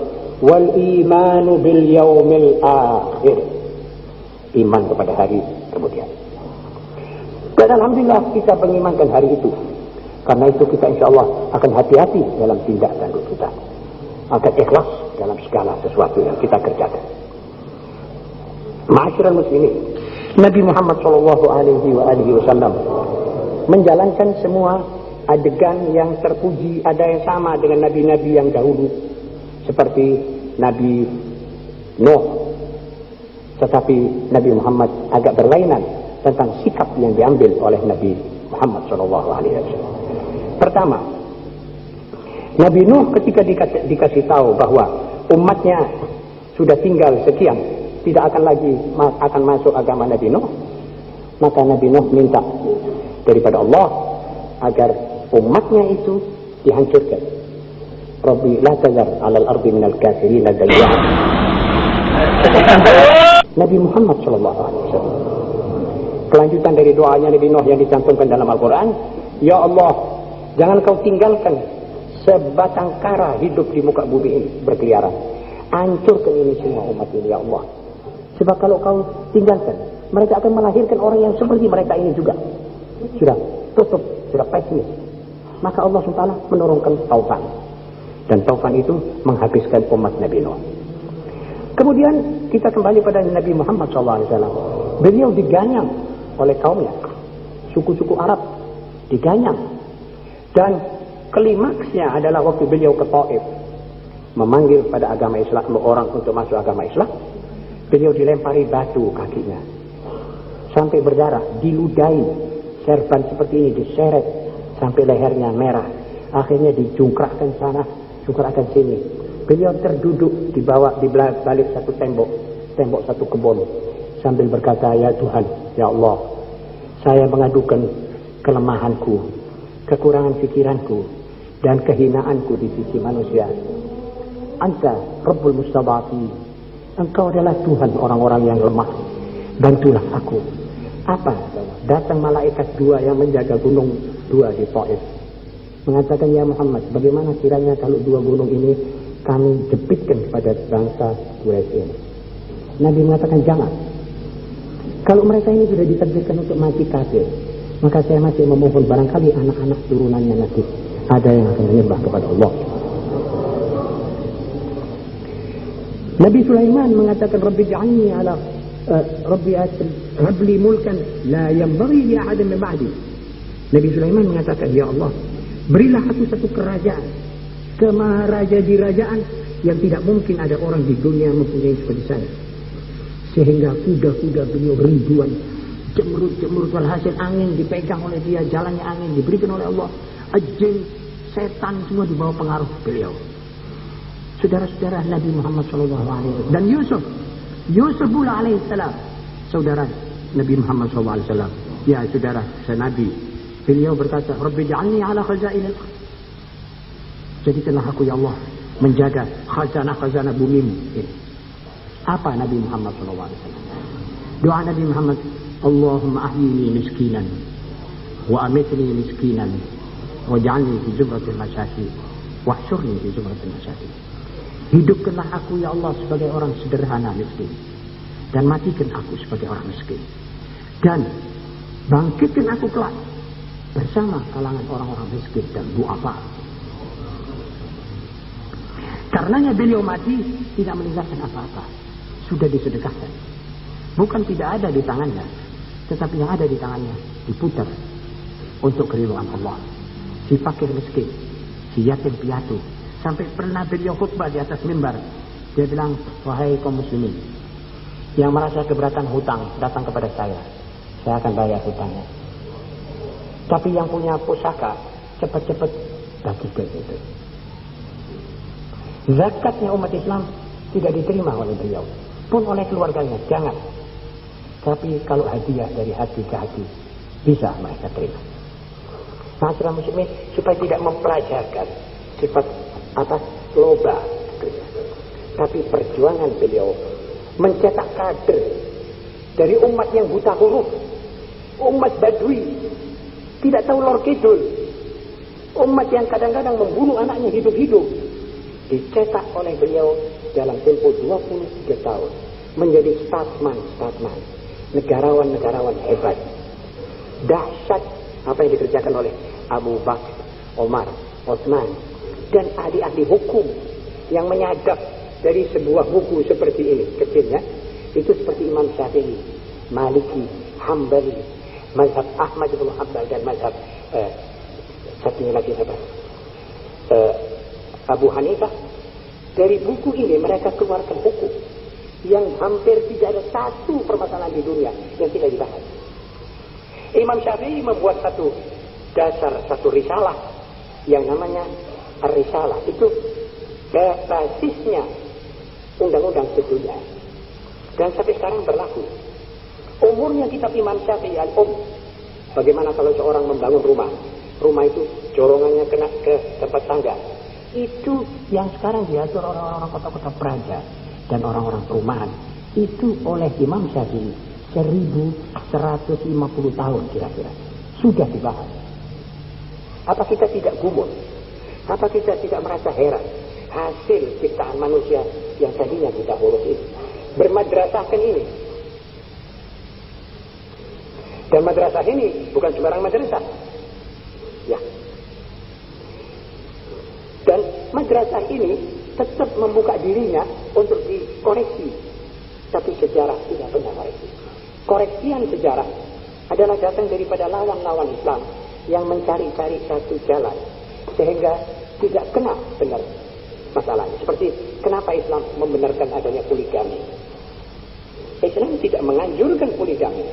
wal imanu bil yaumil akhir, iman kepada hari kemudian. Dan alhamdulillah kita mengimankan hari itu. Karena itu kita insya Allah akan hati-hati dalam tindak tanduk kita, akan ikhlas dalam segala sesuatu yang kita kerjakan. Ma'asyiral muslimin, Nabi Muhammad SAW menjalankan semua adegan yang terpuji. Ada yang sama dengan nabi-nabi yang dahulu, seperti Nabi Nuh. Tetapi Nabi Muhammad agak berlainan tentang sikap yang diambil oleh Nabi Muhammad SAW. Pertama, Nabi Nuh ketika dikasih tahu bahwa umatnya sudah tinggal sekian, tidak akan lagi akan masuk agama Nabi Nuh, maka Nabi Nuh minta daripada Allah agar umatnya itu dihancurkan. Rabbi la tazar 'alal ardi minal kafirin dayyara. Nabi Muhammad SAW, kelanjutan dari doanya Nabi Nuh yang dicantumkan dalam Al-Quran, ya Allah, jangan kau tinggalkan sebatang kara hidup di muka bumi ini berkeliaran. Hancurkan ini semua umat ini ya Allah. Sebab kalau kau tinggalkan, mereka akan melahirkan orang yang seperti mereka ini juga. Sudah tutup, sudah pesimis. Maka Allah SWT menurunkan taufan. Dan taufan itu menghabiskan umat Nabi Nuh. Kemudian kita kembali pada Nabi Muhammad SAW. Beliau diganyang oleh kaumnya. Suku-suku Arab diganyang. Dan klimaksnya adalah waktu beliau ke Taif, memanggil pada agama Islam orang untuk masuk agama Islam. Beliau dilempari batu kakinya sampai berdarah, diludahi, serban seperti ini diseret sampai lehernya merah. Akhirnya dijungkrakkan sana, jungkrakkan sini. Beliau terduduk di balik satu tembok satu kebun, sambil berkata, ya Tuhan, ya Allah, saya mengadukan kelemahanku, kekurangan pikiranku, dan kehinaanku di sisi manusia. Anta Rabbul Mustada'afin, Engkau adalah Tuhan orang-orang yang lemah, bantulah aku. Apa? Datang malaikat dua yang menjaga gunung dua di Taif, mengatakan, ya Muhammad, bagaimana kiranya kalau dua gunung ini kami jepitkan kepada bangsa Quraisy ini? Nabi mengatakan, jangan. Kalau mereka ini sudah ditakdirkan untuk mati kafir, maka saya masih memohon barangkali anak-anak turunannya nanti ada yang akan menyembah kepada Allah. Nabi Sulaiman mengatakan, Rabbi ja'alni ala Rabbi habli mulkan la yanbaghi li ahadin min ba'di. Nabi Sulaiman mengatakan, ya Allah, berilah aku satu kerajaan, kemaharaja-dirajaan yang tidak mungkin ada orang di dunia mempunyai seperti saya. Sehingga kuda-kuda beliau ribuan, jemurut-jemurut, walhasil angin dipegang oleh dia, jalannya angin diberikan oleh Allah, jin, setan semua di bawah pengaruh beliau. Saudara-saudara Nabi Muhammad SAW dan Yusuf pula alaihissalam, saudara Nabi Muhammad SAW. Ya saudara, senabi, beliau berkata, Rabbi ja'alni ala khazainil ardh, jadikanlah aku ya Allah menjaga khazanah-khazanah bumimu ini. Apa Nabi Muhammad SAW? Doa Nabi Muhammad, Allahumma ahyini miskinan wa amitni miskinan waj'alni fi zumratil masakin wahsyurni fi zumratil masakin. Hidupkanlah aku ya Allah sebagai orang sederhana miskin, dan matikan aku sebagai orang miskin, dan bangkitkan aku kelak bersama kalangan orang-orang miskin dan du'afa. Karenanya beliau mati tidak meninggalkan apa-apa, sudah disedekahkan. Bukan tidak ada di tangannya, tetapi yang ada di tangannya diputar untuk keridhaan Allah. Si fakir miskin, si yatim piatu. Sampai pernah beliau khutbah di atas mimbar, dia bilang, wahai kaum muslimin yang merasa keberatan hutang, datang kepada saya akan bayar hutangnya. Tapi yang punya pusaka, cepat-cepat bagikan itu. Zakatnya umat Islam tidak diterima oleh beliau, pun oleh keluarganya, jangan. Tapi kalau hadiah dari hati ke hati, bisa mereka terima. Masyarakat muslimin supaya tidak mempelajarkan sifat atas loba. Tapi perjuangan beliau mencetak kader dari umat yang buta huruf, umat badui, tidak tahu lor kidul, umat yang kadang-kadang membunuh anaknya hidup-hidup, dicetak oleh beliau dalam tempo 23 tahun menjadi statman, negarawan hebat. Dahsyat apa yang dikerjakan oleh Abu Bakar, Omar, Utsman dan ahli-ahli hukum yang menyadap dari sebuah buku seperti ini kecilnya, itu seperti Imam Syafi'i, Maliki, Hambali, mazhab Ahmad bin Hanbal dan mazhab satunya lagi apa? Abu Hanifah. Dari buku ini mereka keluarkan hukum yang hampir tidak ada satu permasalahan di dunia yang tidak dibahas. Imam Syafi'i membuat satu dasar, satu risalah yang namanya Ar-Risalah. Itu basisnya undang-undang sedunia dan sampai sekarang berlaku. Umurnya kitab Imam Syafi'i al-Um. Bagaimana kalau seorang membangun rumah itu jorongannya kena ke tempat tangga. Itu yang sekarang diatur orang-orang kota-kota peraja dan orang-orang perumahan. Itu oleh Imam Syafi'i 1150 tahun kira-kira sudah dibahas. Apa kita tidak gumun? Apa kita tidak merasa heran? Hasil ciptaan manusia yang tadinya kita urus ini bermadrasahkan ini. Dan madrasah ini bukan sembarang madrasah. Ya. Dan madrasah ini tetap membuka dirinya untuk dikoreksi. Tapi sejarah tidak pernah koreksi. Koreksian sejarah adalah datang daripada lawan-lawan Islam yang mencari-cari satu jalan sehingga tidak kena benar masalahnya. Seperti kenapa Islam membenarkan adanya poligami. Islam tidak menganjurkan poligami,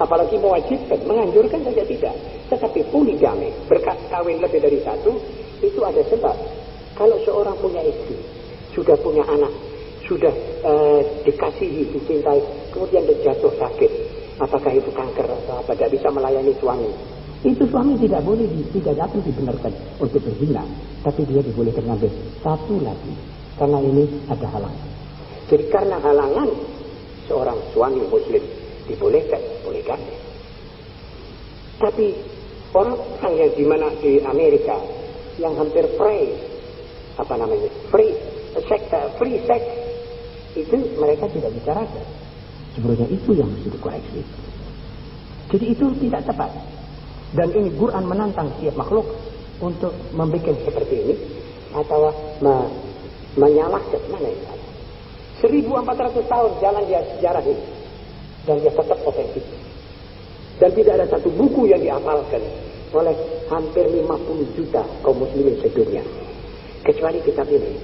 apalagi mewajibkan, menganjurkan saja tidak. Tetapi poligami, berkawin lebih dari satu, itu ada sebab. Kalau seorang punya istri, sudah punya anak, sudah dikasihi, dicintai, kemudian dia jatuh sakit, apakah itu kanker atau apa, tidak bisa melayani suami, itu suami tidak boleh, tidak dapat dibenarkan untuk berzina, tapi dia dibolehkan ngambil satu lagi, karena ini ada halangan. Jadi karena halangan, seorang suami muslim dibolehkan poligami. Tapi orang yang di mana di Amerika yang hampir free sex, itu mereka tidak bicarakan. Sebenarnya itu yang mesti dikoreksi. Jadi itu tidak tepat. Dan ini Quran menantang setiap makhluk untuk membuat seperti ini atau menyalahkan mana yang salah. 1400 tahun jalan dia sejarah ini dan dia tetap otentik. Dan tidak ada satu buku yang dihafalkan oleh hampir 50 juta kaum muslimin sedunia kecuali kitab ini.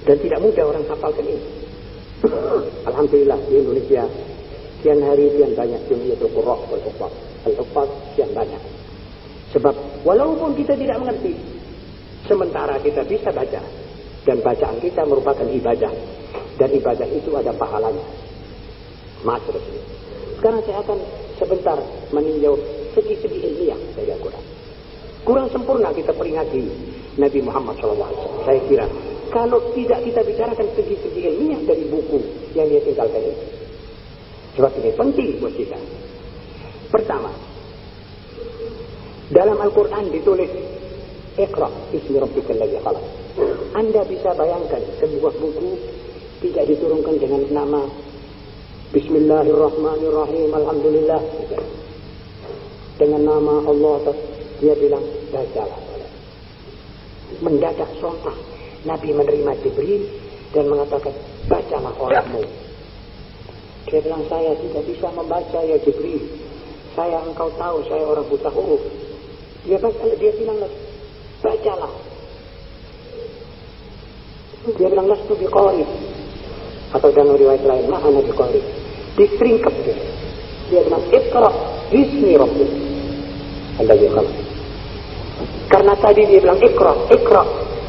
Dan tidak mudah orang hafalkan ini. Alhamdulillah di Indonesia kian hari kian banyak jumlatul qurra wal huffaz. Al-huffaz kian banyak. Sebab walaupun kita tidak mengerti, sementara kita bisa baca dan bacaan kita merupakan ibadah dan ibadah itu ada pahalanya. Terus. Sekarang saya akan sebentar meninjau segi-segi ilmiah dari Al-Quran. Kurang sempurna kita peringati Nabi Muhammad SAW. Saya kira kalau tidak kita bicarakan segi-segi ilmiah dari buku yang dia tinggalkan ini. Sebab ini penting buat kita. Pertama, dalam Al-Quran ditulis Iqra bismi rabbikal ladzi khalaq. Anda bisa bayangkan sebuah buku tidak diturunkan dengan nama Bismillahirrahmanirrahim, Alhamdulillah, dengan nama Allah, dia bilang bacalah. Mendadak sontak Nabi menerima Jibril dan mengatakan bacalah olehmu. Dia bilang saya tidak bisa membaca ya Jibril, saya engkau tahu saya orang buta huruf. Dia bilang bacalah. Dia bilang lastu biqari, atau dalam riwayat lain ma'ana biqari. Diseringkap dia. Dia bilang Iqra bismi rabbik alladzi khalaq. Karena tadi dia bilang Iqra,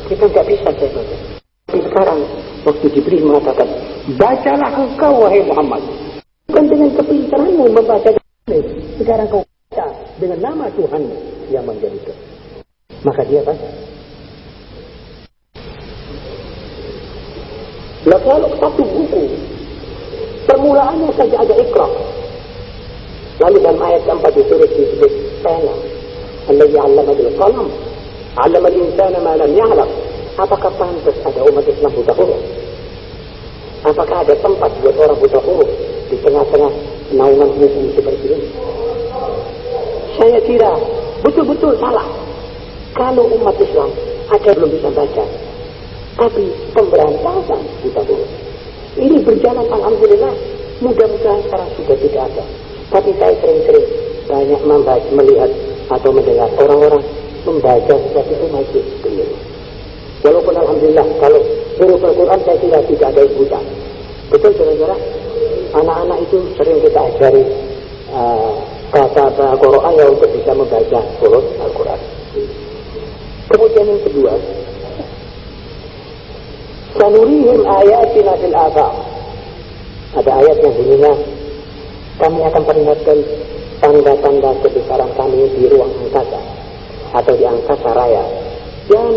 kita tidak bisa saya baca. Tapi sekarang waktu Jibril mengatakan bacalah engkau wahai Muhammad, bukan dengan kepintaranmu membaca. Sekarang kau baca dengan nama Tuhan yang menjadikan. Maka dia baca. Lah kalau satu buku permulaannya saja ada Iqra, lalu dalam ayat keempat ditulis disebut pena, alladzi 'allama bil qalam 'allama al-insana ma lam ya'lam. Apakah pantas ada umat Islam buta huruf? Apakah ada tempat buat orang buta huruf di tengah-tengah naungan hukum seperti ini? Saya kira betul-betul salah kalau umat Islam ada belum bisa baca, tapi pemberantasan buta huruf ini berjalan, alhamdulillah. Mudah-mudahan sekarang sudah tidak ada. Tapi saya sering-sering banyak melihat atau mendengar orang-orang membaca seperti itu masih keliru. Walaupun alhamdulillah kalau huruf Al-Quran saya kira tidak ada yang buta. Betul saudara-saudara, anak-anak itu sering kita ajari kata-kata Quran ya untuk bisa membaca huruf Al-Quran. Kemudian yang kedua, sanurihim ayatina fil afaq. Ada ayat yang bunyinya, kami akan perlihatkan tanda-tanda kebesaran kami di ruang angkasa atau di angkasa raya dan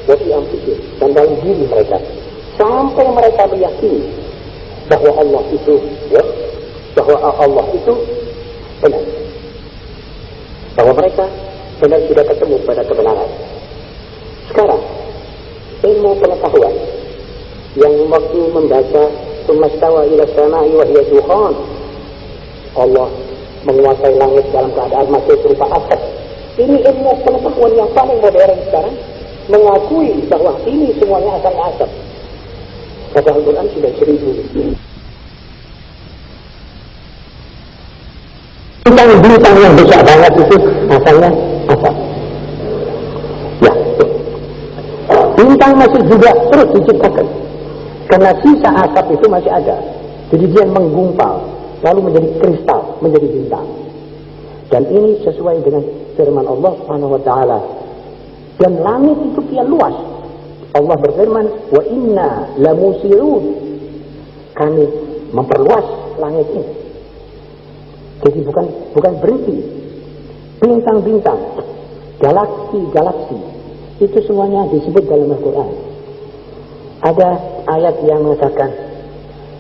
wati ampun dan dalam diri mereka, sampai mereka meyakini bahwa Allah itu benar, bahwa mereka benar sudah ketemu pada kebenaran. Sekarang ilmu pengetahuan yang waktu membaca sumastawa ila samai wa hiya dukhan, Allah menguasai langit dalam keadaan masih berupa asap. Ini ilmu pengetahuan yang paling modern sekarang, mengakui bahwa ini semuanya asalnya asap. Padahal Al-Quran sudah 1000. Bintang-bintang yang besar banget itu asalnya asap. Ya, bintang masih juga terus diciptakan, karena sisa asap itu masih ada. Jadi dia menggumpal, lalu menjadi kristal, menjadi bintang. Dan ini sesuai dengan firman Allah Subhanahu wa taala. Dan langit itu kian luas. Allah berfirman, "Wa inna lamusirun." Kami memperluas langit ini. Jadi bukan berhenti. Bintang-bintang, galaksi-galaksi, itu semuanya disebut dalam Al-Quran. Ada ayat yang mengatakan,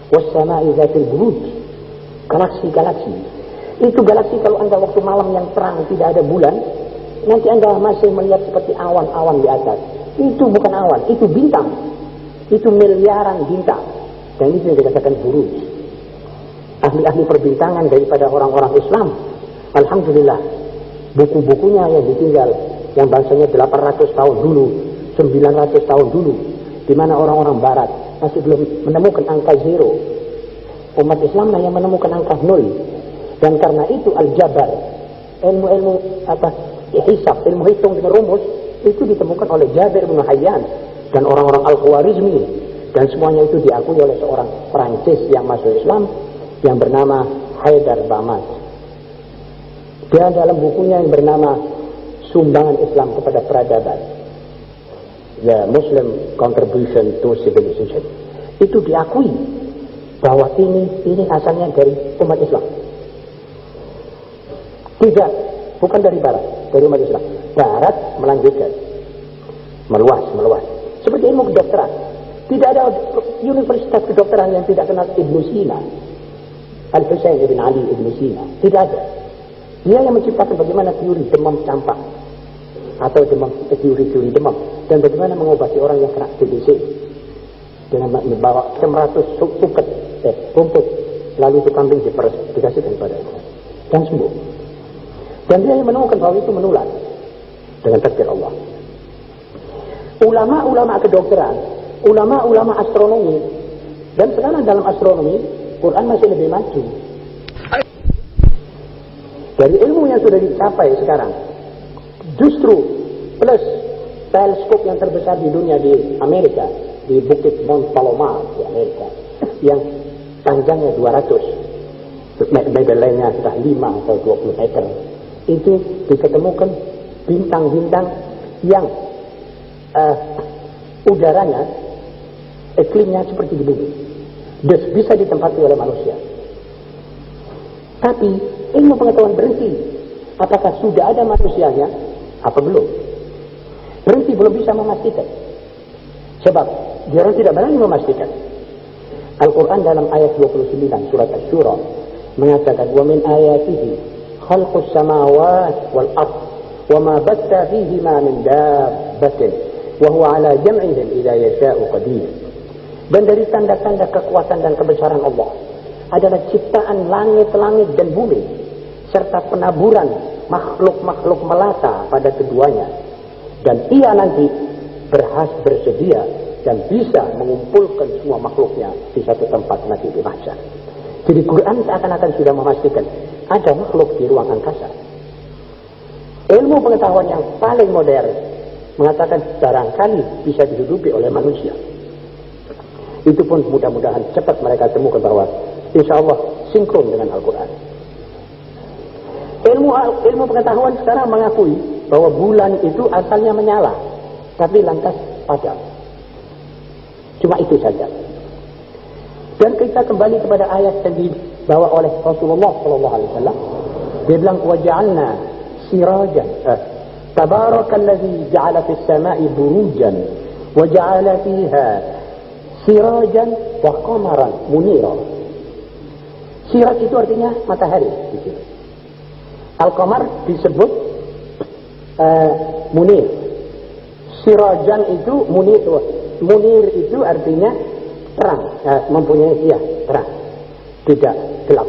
"Was-sama'i dzatil buruj." Galaksi-galaksi. Itu galaksi kalau Anda waktu malam yang terang tidak ada bulan, nanti Anda masih melihat seperti awan-awan di atas. Itu bukan awan, itu bintang. Itu miliaran bintang. Dan itu yang dikatakan buruj. Ahli-ahli perbintangan daripada orang-orang Islam, alhamdulillah, buku-bukunya yang ditinggal, yang bangsanya 800 tahun dulu, 900 tahun dulu, di mana orang-orang barat masih belum menemukan angka zero. Umat Islam yang menemukan angka 0. Dan karena itu Al-Jabar, ilmu-ilmu hisab, ilmu hitung dengan rumus, itu ditemukan oleh Jabir bin Hayyan dan orang-orang Al-Khwarizmi, dan semuanya itu diakui oleh seorang Prancis yang masuk Islam yang bernama Haidar Bamat. Dia dalam bukunya yang bernama Sumbangan Islam kepada Peradaban, The Muslim Contribution to Civilization, itu diakui bahwa ini asalnya dari umat Islam. Tidak, bukan dari barat, dari umat Islam. Barat melanjutkan, meluas. Seperti ilmu kedokteran. Tidak ada universitas kedokteran yang tidak kenal Ibnu Sina, Al-Husain bin Ali Ibnu Sina. Tidak ada. Dia yang menciptakan bagaimana teori demam campak atau teori demam, dan bagaimana mengobati orang yang kena TBC dengan membawa 600 rumput, lalu itu kambing dikasihkan pada itu dan sembuh. Dan dia yang menemukan bahwa itu menular dengan takdir Allah. Ulama-ulama kedokteran, ulama-ulama astronomi, dan sekarang dalam astronomi Quran masih lebih maju dari ilmu yang sudah dicapai sekarang. Justru plus teleskop yang terbesar di dunia di Amerika, di Bukit Mount Palomar di Amerika, yang panjangnya 200, medelnya sudah 5 atau 20 meter, itu diketemukan bintang-bintang yang udaranya, iklimnya seperti di bumi, bisa ditempati oleh manusia. Tapi ilmu pengetahuan berhenti Apakah sudah ada manusianya? Apa belum? Berhenti belum bisa memastikan. Sebab dia orang tidak berani memastikan. Al-Quran dalam ayat 29 surat Asy-Syura mengatakan, wa min ayatihi khalqus samawati wal ard wa ma batta fihima min dabbatin wa huwa ala jam'ihim idza yasha'u qadir. Dan dari tanda-tanda kekuatan dan kebesaran Allah adalah ciptaan langit-langit dan bumi serta penaburan makhluk-makhluk melata pada keduanya, dan ia nanti bersedia dan bisa mengumpulkan semua makhluknya di satu tempat nanti di mahsyar. Jadi Quran seakan-akan sudah memastikan ada makhluk di ruang angkasa. Ilmu pengetahuan yang paling modern mengatakan barangkali bisa dihidupi oleh manusia. Itu pun mudah-mudahan cepat mereka temukan bahwa insya Allah sinkron dengan Al-Quran. Ilmu pengetahuan sekarang mengakui bahwa bulan itu asalnya menyala, tapi lantas padam. Cuma itu saja. Dan kita kembali kepada ayat yang dibawa oleh Rasulullah SAW. Dia bilang, waja'alna sirajan. Tabarakalladzi ja'ala fis sama'i burujan wa ja'ala fiha sirajan wa qamaran munira. Siraj itu artinya matahari di sini. Al-qamar disebut munir. Sirajan itu munir. Munir itu artinya terang, mempunyai terang, tidak gelap.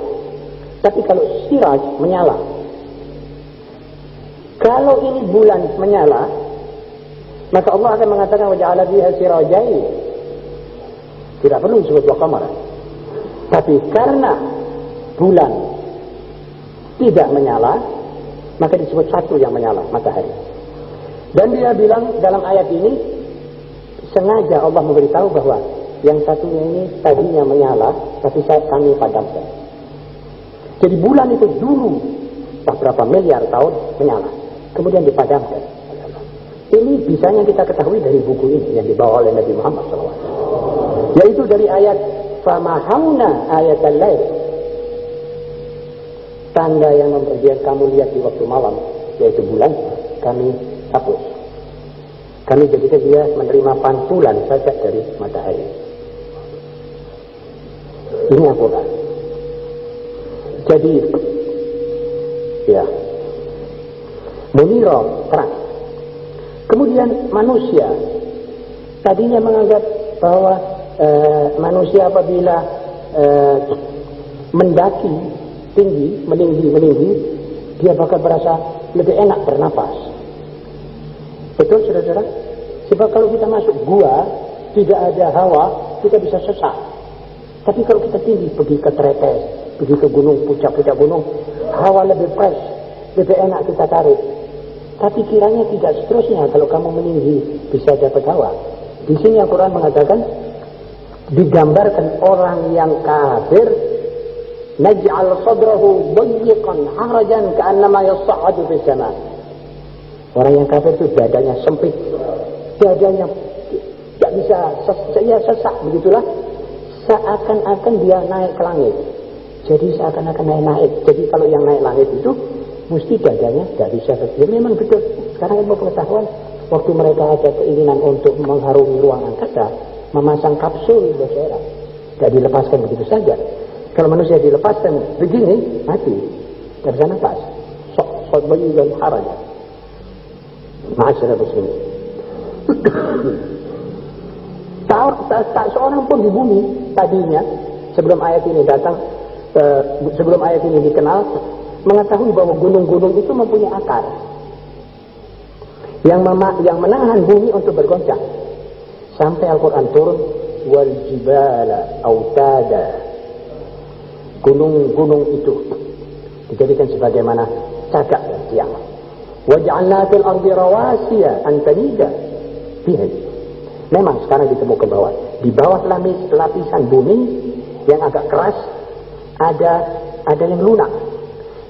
Tapi kalau siraj menyala. Kalau ini bulan menyala, maka Allah akan mengatakan waja'ala fiha sirajain. Tidak perlu disebut wa qamar. Tapi karena bulan tidak menyala, maka disebut satu yang menyala, matahari. Dan dia bilang dalam ayat ini, sengaja Allah memberitahu bahwa yang satunya ini tadinya menyala, tapi kami padamkan. Jadi bulan itu dulu beberapa miliar tahun menyala, kemudian dipadamkan. Ini bisanya kita ketahui dari buku ini yang dibawa oleh Nabi Muhammad SAW. Yaitu dari ayat famahawna ayat al-lail, tanda yang memperlihatkan kamu lihat di waktu malam, yaitu bulan, kami hapus. Kami jadikan dia menerima pantulan saja dari matahari. Ini Al-Quran. Jadi, ya, muniro, terang. Kemudian manusia tadinya menganggap bahwa manusia apabila mendaki tinggi, meninggi, dia bakal berasa lebih enak bernapas. Betul, saudara-saudara? Sebab kalau kita masuk gua, tidak ada hawa, kita bisa sesak. Tapi kalau kita tinggi, pergi ke Tretes, pergi ke gunung, puncak-puncak gunung, hawa lebih fresh, lebih enak kita tarik. Tapi kiranya tidak seterusnya kalau kamu meninggi, bisa dapat hawa. Di sini Al-Quran mengatakan, digambarkan orang yang kafir, naj'al sadrahu dayyiqan harajan ka'annama yas'adu fis sama'. Orang yang kafir itu dadanya sempit, dadanya tidak bisa, sesak begitulah, seakan-akan dia naik ke langit. Jadi seakan-akan naik. Jadi kalau yang naik langit itu mesti dadanya tidak bisa. Jadi memang betul. Sekarang ilmu pengetahuan, waktu mereka ada keinginan untuk mengharungi ruang angkasa, memasang kapsul bersera, tidak dilepaskan begitu saja. Kalau manusia dilepaskan begini, mati, tidak bisa nafas. Sok bayi dan haraja. Masyarakat muslim. Tak seorang pun di bumi tadinya sebelum ayat ini datang, sebelum ayat ini dikenal, mengetahui bahwa gunung-gunung itu mempunyai akar yang menahan bumi untuk bergoncang. Sampai Al-Quran turun, wal jibala autada. Gunung-gunung itu dijadikan sebagaimana cagak dan tiang. Waj'alna fil ardi rawasiya an tamida fiha. Memang sekarang ditemukan bahwa di bawah lapisan bumi yang agak keras ada yang lunak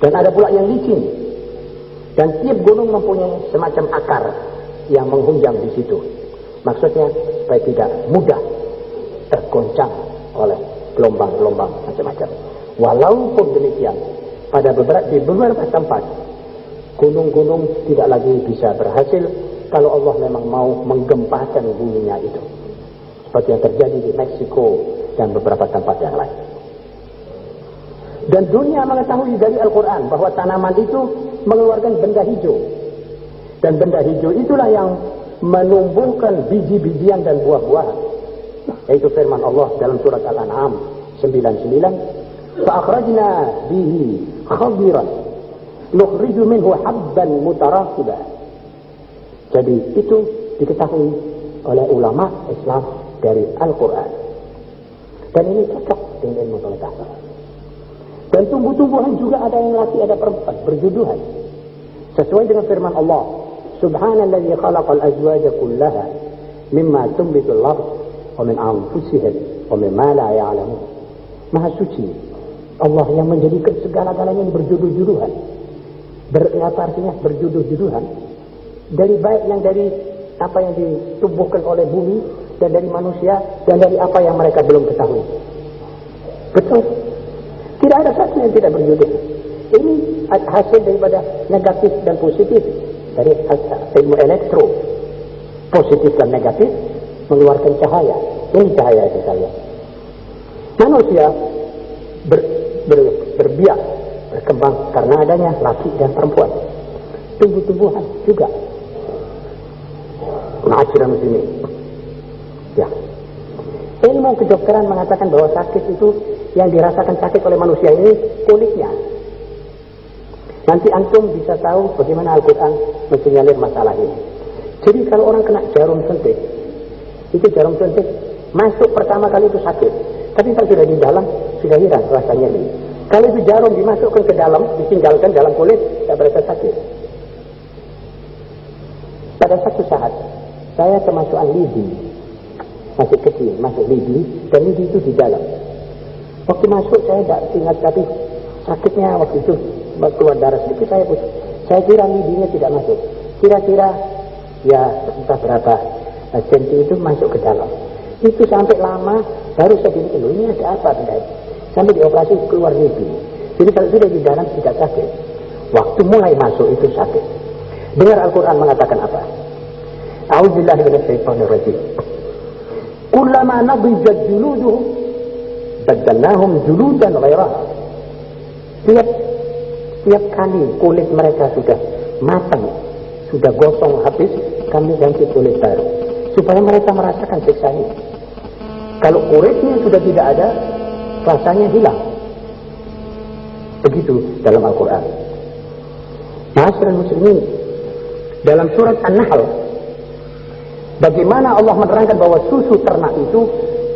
dan ada pula yang licin. Dan tiap gunung mempunyai semacam akar yang menghunjam di situ. Maksudnya supaya tidak mudah tergoncang oleh gelombang-gelombang macam-macam. Walaupun demikian, di beberapa tempat Gunung-gunung tidak lagi bisa berhasil kalau Allah memang mau menggempakan buminya itu. Seperti yang terjadi di Meksiko dan beberapa tempat yang lain. Dan dunia mengetahui dari Al-Quran bahwa tanaman itu mengeluarkan benda hijau. Dan benda hijau itulah yang menumbuhkan biji-bijian dan buah-buahan. Yaitu firman Allah dalam surat Al-An'am 99. فَأَخْرَجْنَا بِهِ خَضِرًا نُخْرِجُ مِنْهُ حَبًّا مُتَرَاكِبًا. Jadi itu diketahui oleh ulama Islam dari Al-Quran. Dan ini cocok dengan ilmu pengetahuan. Dan tumbuh-tumbuhan juga ada yang laki, ada perempuan, berjodohan. Sesuai dengan firman Allah, Subhanalladzi khalaqal azwaja kullaha mimma tunbitul ardh wa min anfusihim wa mimma la ya'lamun. Maha suci Allah yang menjadikan segala-galanya berjodoh-jodohan. Apa artinya berjodoh-jodohan? Dari baik yang dari apa yang ditumbuhkan oleh bumi dan dari manusia dan dari apa yang mereka belum ketahui. Betul. Tidak ada satu yang tidak berjodoh. Ini hasil daripada negatif dan positif dari ilmu elektro. Positif dan negatif mengeluarkan cahaya. Ini cahaya itu saya. Manusia berbiak, berkembang karena adanya laki dan perempuan. Tumbuh-tumbuhan juga. Ma'asyiral muslimin. Ya. Ilmu kedokteran mengatakan bahwa sakit itu yang dirasakan sakit oleh manusia ini kulitnya. Nanti antum bisa tahu bagaimana Al-Quran mensinyalir masalah ini. Jadi kalau orang kena jarum suntik, itu jarum suntik masuk pertama kali itu sakit. Tapi kalau sudah di dalam, sudah hilang rasanya ini. Kalau itu jarum dimasukkan ke dalam, ditinggalkan dalam kulit, tidak berasa sakit. Pada satu saat, saya kemasukan lidi. Masih kecil, masuk lidi, dan lidi itu di dalam. Waktu masuk saya tidak ingat, tapi sakitnya waktu itu keluar darah sedikit saya kira lidinya tidak masuk. Kira-kira ya entah berapa senti itu masuk ke dalam. Itu sampai lama baru saya bilang, ini ada apa tidak? Sampai dioperasi keluar lidi. Jadi kalau sudah di dalam tidak sakit. Waktu mulai masuk itu sakit. Dengar Al-Quran mengatakan apa? A'udzubillahi minasyaitonir rajim. Kullama nadijat juluduhum badalnahum juludan ghairaha. Tiap kali kulit mereka sudah matang, sudah gosong habis, kami ganti kulit baru supaya mereka merasakan siksa ini. Kalau kulitnya sudah tidak ada, rasanya hilang. Begitu dalam Al-Quran. Ma'asyiral muslimin, dalam surat An-Nahl, bagaimana Allah menerangkan bahwa susu ternak itu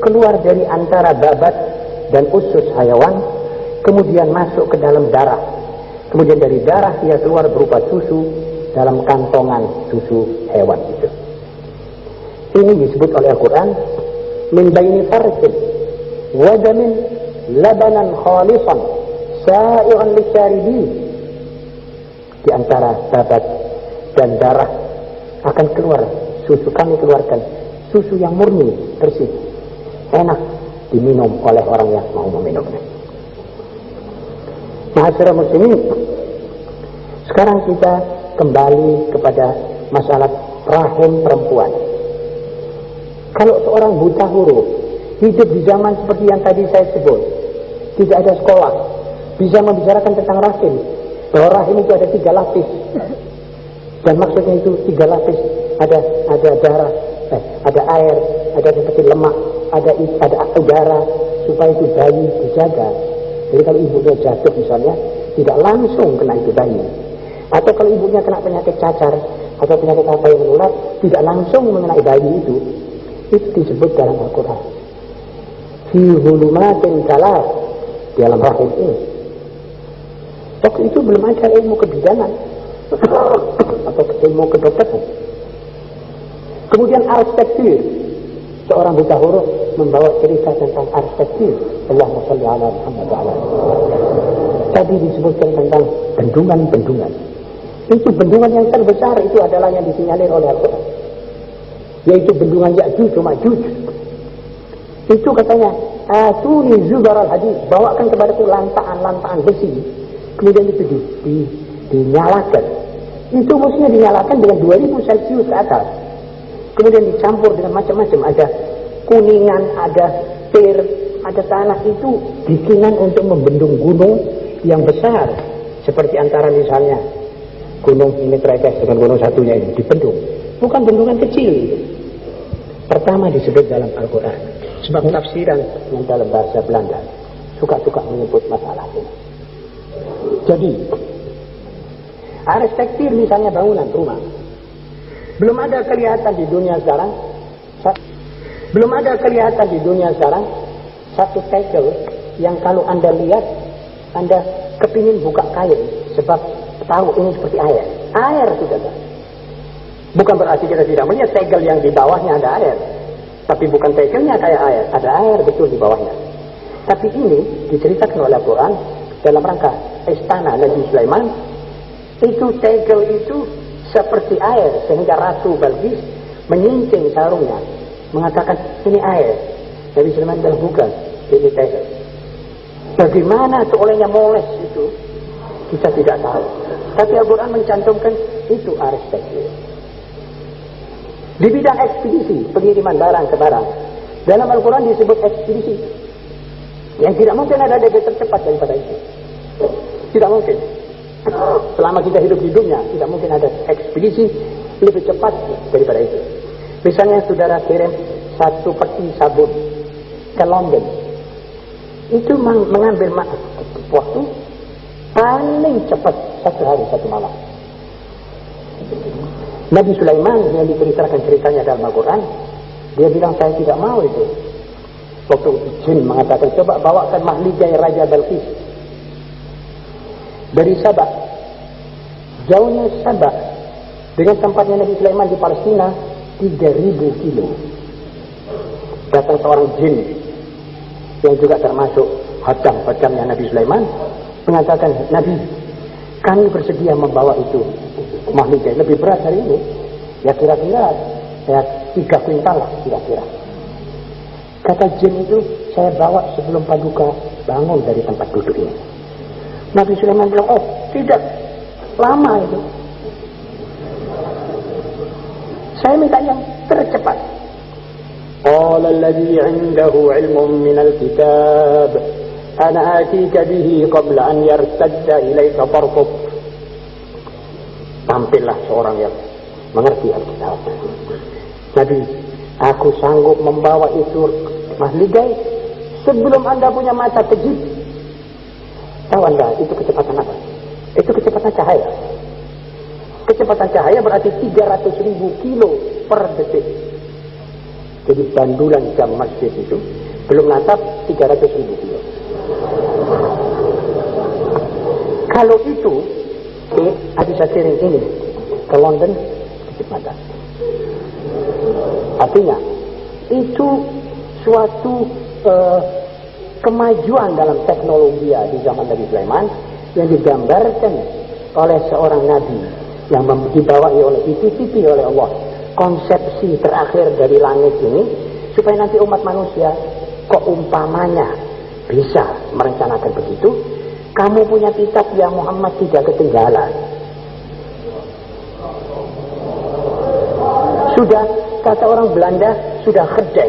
keluar dari antara babat dan usus hayawan, kemudian masuk ke dalam darah. Kemudian dari darah dia keluar berupa susu dalam kantongan susu hewan itu. Ini disebut oleh Al-Quran, min baini farjin wa damin labanan khalisan sa'iran lisyaribin. Di antara babat dan darah akan keluar susu, kami keluarkan susu yang murni, bersih, enak diminum oleh orang yang mau meminumnya. Ma'asyiral muslimin, sekarang kita kembali kepada masalah rahim perempuan. Kalau seorang buta huruf hidup di zaman seperti yang tadi saya sebut, tidak ada sekolah, bisa membicarakan tentang rahim, bahwa rahim itu ada 3 lapis, dan maksudnya itu 3 lapis, ada darah, ada air, ada seperti lemak, ada udara, supaya itu bayi dijaga. Jadi kalau ibunya jatuh misalnya, tidak langsung kena itu bayi. Atau kalau ibunya kena penyakit cacar atau penyakit apa yang menular, tidak langsung mengenai bayi itu. Itu disebut dalam Al-Quran. Fi hulumatin kalar, di dalam rahim ini. Waktu itu belum ada ilmu kebidanan atau ilmu kedokteran. Kemudian arsitektur. Seorang buta huruf membawa cerita tentang arsitektur. Allahumma shalli ala Muhammad wa ala. Tadi disebutkan tentang bendungan-bendungan. Itu bendungan yang terbesar itu adalah yang disinyalir oleh Al-Quran, yaitu bendungan Ya'juj wa Ma'juj. Itu katanya, atuni zubar al-hadid, bawakan kepadaku lantaan-lantaan besi. Kemudian itu dinyalakan Itu mestinya dinyalakan dengan 2000 Celcius ke atas. Kemudian dicampur dengan macam-macam. Ada kuningan, ada pir, ada tanah. Itu bikinan untuk membendung gunung yang besar. Seperti antara misalnya gunung ini Trekes dengan gunung satunya ini dibendung. Bukan bendungan kecil. Pertama disebut dalam Al-Quran. Sebab tafsiran yang dalam bahasa Belanda suka-suka menyebut masalah ini. Jadi arsitektur misalnya bangunan rumah belum ada kelihatan di dunia sekarang. Satu tegel yang kalau Anda lihat Anda kepingin buka kain sebab tahu ini seperti air sudah ada. Bukan berarti kita tidak melihat tegel yang di bawahnya ada air, tapi bukan tegelnya kayak air, ada air betul di bawahnya. Tapi ini diceritakan oleh Al-Quran dalam rangka istana Nabi Sulaiman. Itu tegel itu seperti air, sehingga Ratu Balqis menyincing sarungnya mengatakan ini air. Nabi Sulaiman bilang bukan, ini tegel. Bagaimana olehnya moles itu kita tidak tahu, tapi Al-Quran mencantumkan itu arsitektur. Di bidang ekspedisi, pengiriman barang ke barang, dalam Al-Quran disebut ekspedisi. Yang tidak mungkin ada daya tercepat daripada itu. Tidak mungkin. Selama kita hidup di dunia, tidak mungkin ada ekspedisi lebih cepat daripada itu. Misalnya saudara kirim 1 peti sabun ke London. Itu mengambil waktu paling cepat 1 hari 1 malam. Nabi Sulaiman yang diceritakan ceritanya dalam Al-Quran, dia bilang saya tidak mau itu. Waktu jin mengatakan coba bawakan mahligai Raja Balqis dari Sabah. Jauhnya Sabah dengan tempatnya Nabi Sulaiman di Palestina 3000 kilo. Datang seorang jin yang juga termasuk hakam-hakamnya Nabi Sulaiman mengatakan, Nabi, kami bersedia membawa itu mahligai lebih berat dari ini. Ya kira-kira 3 kuintal lah kira-kira. Kata jin itu, saya bawa sebelum Paduka bangun dari tempat duduk ini. Nabi Sulaiman bilang, oh tidak, lama itu. Saya minta yang tercepat. Qala alladhi 'indahu 'ilmun minal kitab ana atika bihi qabla an yartadda ilaika tarfuk. Tampillah seorang yang mengerti Alkitab. Nabi, aku sanggup membawa itu mahligai sebelum Anda punya mata kejip. Tahu Anda itu kecepatan apa? Itu kecepatan cahaya. Kecepatan cahaya berarti 300.000 kilo per detik. Jadi bandulan jam masjid itu belum natap 300.000 kilo. Kalau itu bisa kirim ini ke London kecepatan. Artinya itu suatu kemajuan dalam teknologi di zaman Nabi Sulaiman yang digambarkan oleh seorang nabi yang dibawahi oleh dititipi oleh Allah konsepsi terakhir dari langit ini supaya nanti umat manusia kok umpamanya bisa merencanakan begitu. Kamu punya kitab ya Muhammad tidak ketinggalan. Sudah, kata orang Belanda, sudah kedai.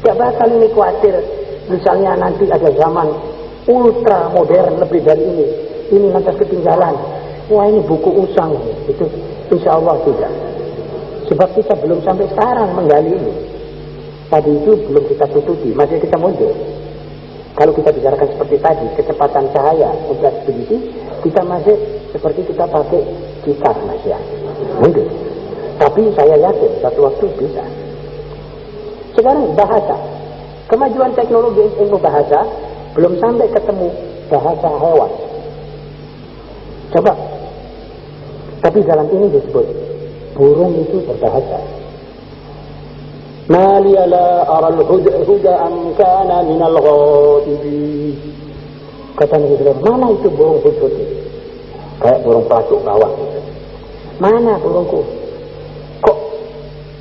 Tidak bakal ini khawatir. Misalnya nanti ada zaman ultra modern lebih dari ini. Ini lantas ketinggalan. Wah ini buku usang. Itu insya Allah tidak. Sebab kita belum sampai sekarang menggali ini. Tadi itu belum kita tutupi, masih kita mundur. Kalau kita bicarakan seperti tadi, kecepatan cahaya untuk ekspedisi, kita masih seperti kita pakai gitar masih ya. Mundur. Tapi saya yakin satu waktu bisa. Sekarang bahasa. Kemajuan teknologi ilmu bahasa belum sampai ketemu bahasa hewan. Coba. Tapi dalam ini disebut burung itu berbahasa. Ma liya la ara al-huda am kana min al-ghaibi. Kata Nabi Sulaiman, mana itu burung hudhud? Kayak burung pelacuk bawah. Mana burungku? Kok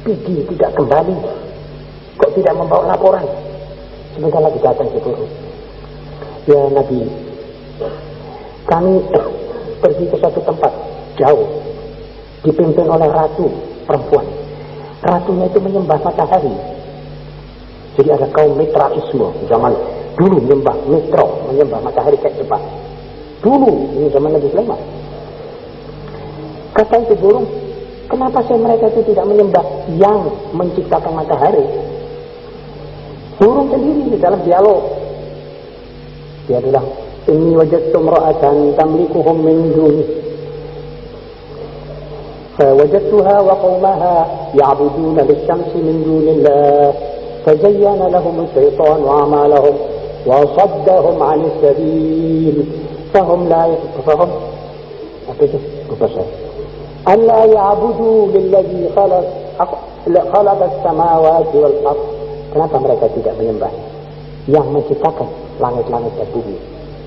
pergi tidak kembali? Kok tidak membawa laporan? Sebentar lagi datang si burung. Ya Nabi, kami pergi ke suatu tempat jauh, dipimpin oleh ratu perempuan. Ratunya itu menyembah matahari. Jadi ada kaum Mitraisme zaman dulu menyembah matahari kayak Jepang. Dulu ini zaman Nabi Sulaiman. Kata itu burung, kenapa sih mereka itu tidak menyembah yang menciptakan matahari? Burung sendiri di dalam dialog. Dia bilang, inni wajadtu imra'atan tamlikuhum min duni. فوجدتها وقومها يعبدون للشمس من دون الله فزين لهم الشيطان أعمالهم وصدهم عن السبيل فهم ألا يعبدوا للذي خلق السماوات والأرض. Kenapa mereka tidak menyembah yang menciptakan langit-langit dan bumi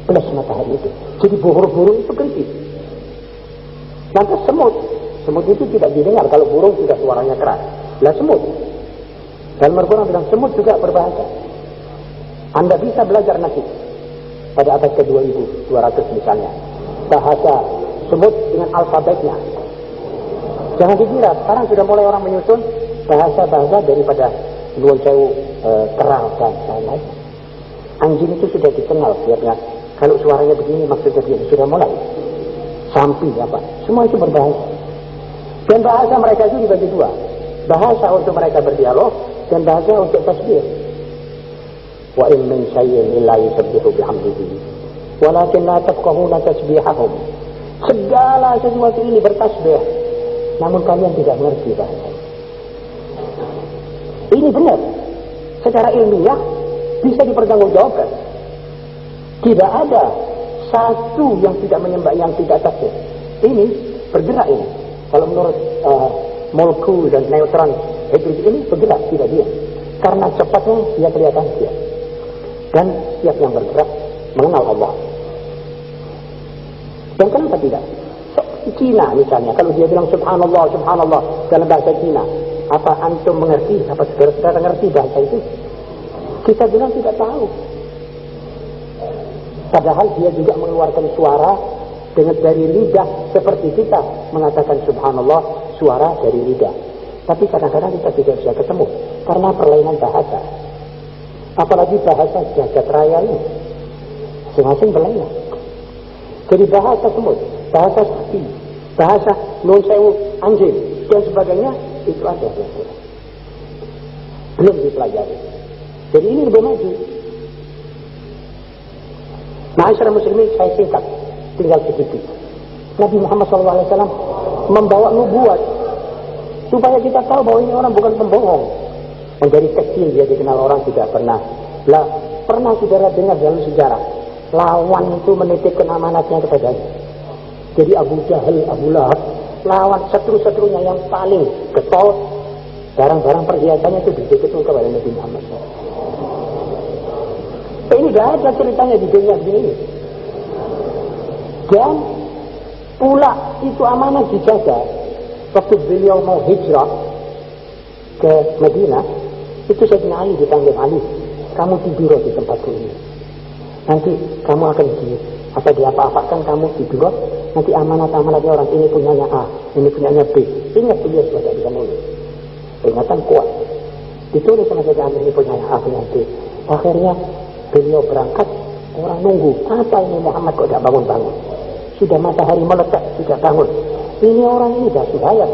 plus matahari itu? Jadi burung-burung itu kritis. Lantas semut itu tidak didengar kalau burung sudah suaranya keras. Lah semut. Dan Al-Quran bilang semut juga berbahasa. Anda bisa belajar nanti pada abad ke-2200 misalnya. Bahasa semut dengan alfabetnya. Jangan dikira, sekarang sudah mulai orang menyusun bahasa-bahasa daripada Nuwun Sewu, Kerang dan lain-lain. Anjing itu sudah dikenal biarnya. Kalau suaranya begini maksudnya dia sudah mulai. Sampai apa? Semua itu berbahasa. Dan bahasa mereka itu dibagi dua. Bahasa untuk mereka berdialog dan bahasa untuk tasbih. Wa in min syai'in illa yusabbihu bihamdihi walakin la tafqahuna tasbihahum. Segala sesuatu ini bertasbih, namun kalian tidak mengerti bahasa. Ini benar. Secara ilmiah bisa dipertanggungjawabkan. Tidak ada satu yang tidak menyembah, yang tidak tasbih. Ini bergerak ini. Kalau menurut molekul dan neutron hidrogen ini bergerak, tidak dia. Karena cepatnya dia kelihatan dia. Dan setiap yang bergerak mengenal Allah. Dan kenapa tidak? Cina misalnya, kalau dia bilang subhanallah, subhanallah dalam bahasa Cina, apa antum mengerti? Apa saudara mengerti bahasa itu? Kita bilang tidak tahu. Padahal dia juga mengeluarkan suara dengan dari lidah seperti kita mengatakan subhanallah, suara dari lidah. Tapi kadang-kadang kita tidak bisa ketemu karena perlainan bahasa. Apalagi bahasa jagat raya ini masing-masing berlainan. Jadi bahasa semut, bahasa sapi, bahasa Nuwun Sewu anjing dan sebagainya itu ada. Belum dipelajari. Jadi ini lebih maju. Ma'asyiral muslimin, saya singkat, tinggal sedikit. Nabi Muhammad SAW membawa nubuat supaya kita tahu bahwa ini orang bukan pembohong. Dan dari kecil dia dikenal orang tidak pernah. Pernah saudara dengar dalam sejarah lawan itu menitipkan amanatnya kepadanya. Jadi Abu Jahal, Abu Lahab, lawan setru-setrunya yang paling getol, barang-barang perhiasannya itu dititipkan kepada Nabi Muhammad SAW. Ini tidak ada ceritanya di dunia begini. Dan pula itu amanah dijaga. Waktu beliau mau hijrah ke Madinah, itu Sayyidina Ali dipanggil, Ali, kamu tidur di tempatku ini. Nanti kamu akan diapa-apakan, kamu tidur. Nanti amanat-amanatnya orang ini punyanya A, ini punyanya B. Ingat beliau sudah tidak bisa nulis. Peringatan kuat. Ditulis sama Sayyidina Ali, ini punyanya A, punya B. Akhirnya beliau berangkat, orang nunggu. Apa ini Muhammad kok tidak bangun-bangun? Sudah matahari meletak, tidak bangun. Ini orang ini dah sudah.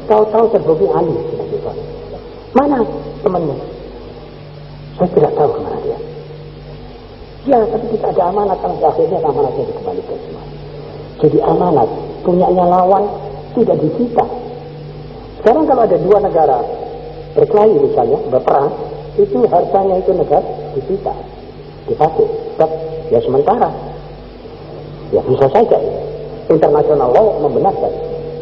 Tahu-tahu terbukti Ali. Mana temannya? Saya tidak tahu kemana dia. Ya, tapi kita ada amanat, sampai akhirnya amanatnya dikembalikan semua. Jadi amanat, punyanya lawan tidak disita. Sekarang kalau ada dua negara berkelahi misalnya, berperang, itu hartanya itu negara disita, dipakai. Ya sementara, ya bisa saja internasional law membenarkan.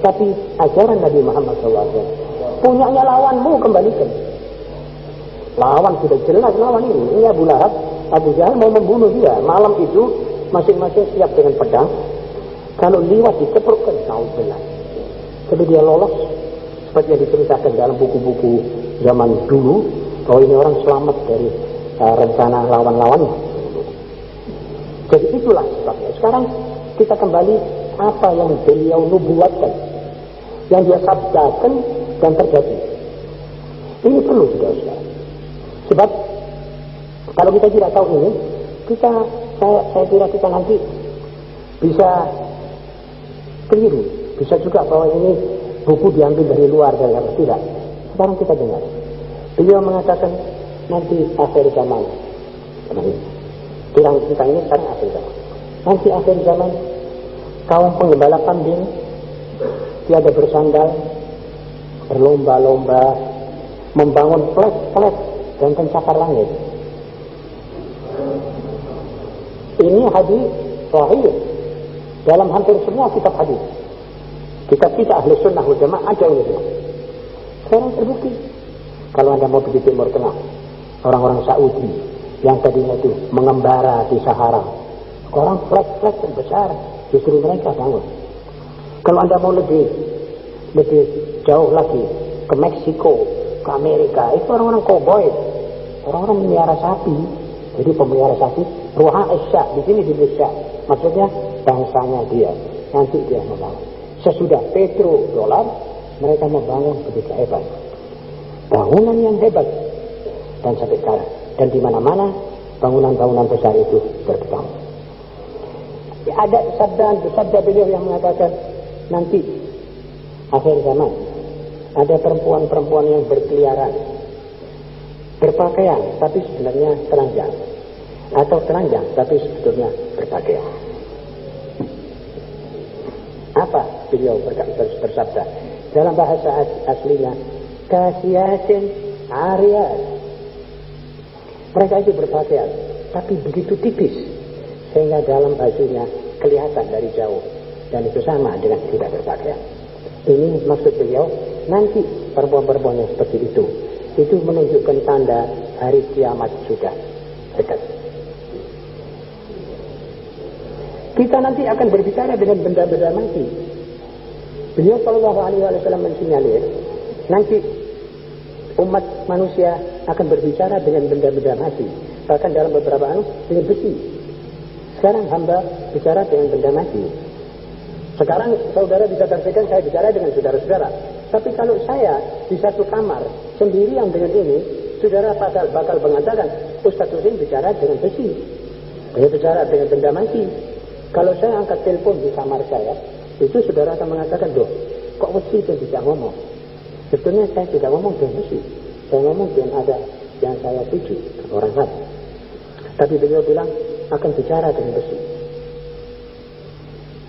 Tapi ajaran Nabi Muhammad SAW, punyanya lawanmu kembalikan. Lawan sudah jelas lawan ini Abu Lahab, Abu Jahal mau membunuh dia. Malam itu masing-masing siap dengan pedang. Kalau liwat dikeprukkan, naudzubillah. Tapi dia lolos seperti yang diceritakan dalam buku-buku zaman dulu, bahwa ini orang selamat dari rencana lawan-lawannya. Jadi itulah sebabnya. Sekarang kita kembali apa yang beliau nubuatkan, yang dia sabdakan dan terjadi. Ini perlu saudara-saudara. Sebab kalau kita tidak tahu ini, saya kira kita nanti bisa keliru. Bisa juga bahwa ini buku diambil dari luar dan apa tidak. Sekarang kita dengar. Beliau mengatakan nanti akhir zaman. Kita ini sekarang akhir zaman. Nanti akhir zaman kaum penggembala kambing tiada bersandal, berlomba-lomba membangun flag dan pencakar langit. Ini hadis sahih dalam hampir semua kitab hadis. Kitab kita ahli sunnah wal jamaah ada ini semua. Sekarang terbukti. Kalau Anda mau pergi Timur Tengah, orang-orang Saudi yang tadinya itu mengembara di Sahara, orang flag yang besar justru mereka bangun. Kalau Anda mau lebih jauh lagi ke Meksiko, ke Amerika, itu orang-orang cowboy, orang-orang memelihara sapi. Jadi pemelihara sapi, ruha isya di sini di Indonesia, maksudnya bangsanya dia. Nanti dia membangun. Sesudah petrodolar, mereka membangun begitu hebat. Bangunan yang hebat. Dan sampai sekarang. Dan di mana-mana bangunan-bangunan besar itu berkembang. Ada sabda beliau yang mengatakan nanti akhir zaman ada perempuan-perempuan yang berkeliaran, berpakaian tapi sebenarnya telanjang, atau telanjang tapi sebetulnya berpakaian. Apa beliau bersabda dalam bahasa aslinya? Kasiatin ariyat. Mereka itu berpakaian tapi begitu tipis sehingga dalam bajunya kelihatan dari jauh, dan itu sama dengan tidak berpakaian. Ini maksud beliau, nanti perempuan-perempuan yang seperti itu menunjukkan tanda hari kiamat sudah dekat. Kita nanti akan berbicara dengan benda-benda mati. Beliau sallallahu alaihi wasallam mensinyalir nanti umat manusia akan berbicara dengan benda-benda mati. Bahkan dalam beberapa dengan besi. Sekarang hamba bicara dengan benda mati. Sekarang saudara bisa tersekan saya bicara dengan saudara-saudara. Tapi kalau saya di satu kamar sendirian dengan ini, saudara bakal mengatakan Ustaz Husin bicara dengan besi. Dia bicara dengan benda mati. Kalau saya angkat telepon di kamar saya, itu saudara akan mengatakan, "Doh, kok besi itu tidak ngomong?" Sebetulnya saya tidak ngomong dengan besi. Saya ngomong dengan ada yang saya tuju, orang lain. Tapi beliau bilang akan bicara dengan besi.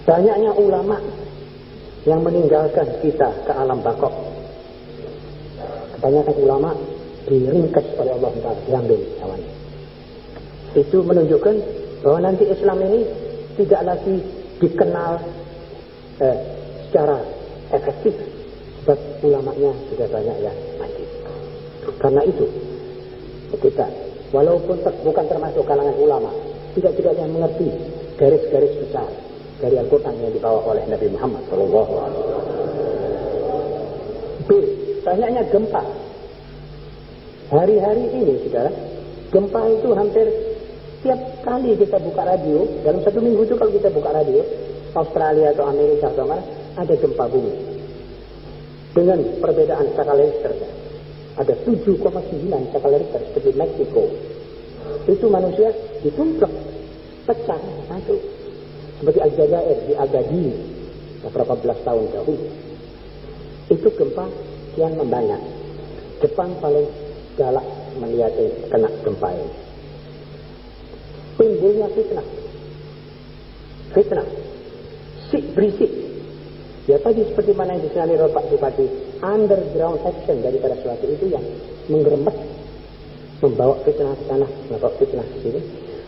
Banyaknya ulama yang meninggalkan kita ke alam bakok. Kebanyakan ulama diringkas oleh Allah Ta'ala, diambil nyawanya. Itu menunjukkan bahwa nanti Islam ini tidak lagi dikenal secara efektif, sebab ulamanya sudah banyak yang mati. Karena itu kita walaupun bukan termasuk kalangan ulama, tidak-tidaknya mengerti garis-garis besar dari Al-Quran yang dibawa oleh Nabi Muhammad SAW. B. Banyaknya gempa. Hari-hari ini, saudara, gempa itu hampir tiap kali kita buka radio, dalam satu minggu itu kalau kita buka radio, Australia atau Amerika atau mana, ada gempa bumi. Dengan perbedaan skala Richter. Ada 7,9 skala Richter seperti Meksiko. Itu manusia ditumplek, pecah satu. Seperti Aljazair di Agadir beberapa belas tahun dahulu. Itu gempa kian membanyak. Jepang paling galak melihat kena gempa ini. Timbulnya fitnah, berisik. Ya tadi seperti mana yang disinyalir Pak Bupati, underground action daripada suatu itu yang menggeremet, membawa fitnah ke sana, membawa fitnah ke sini.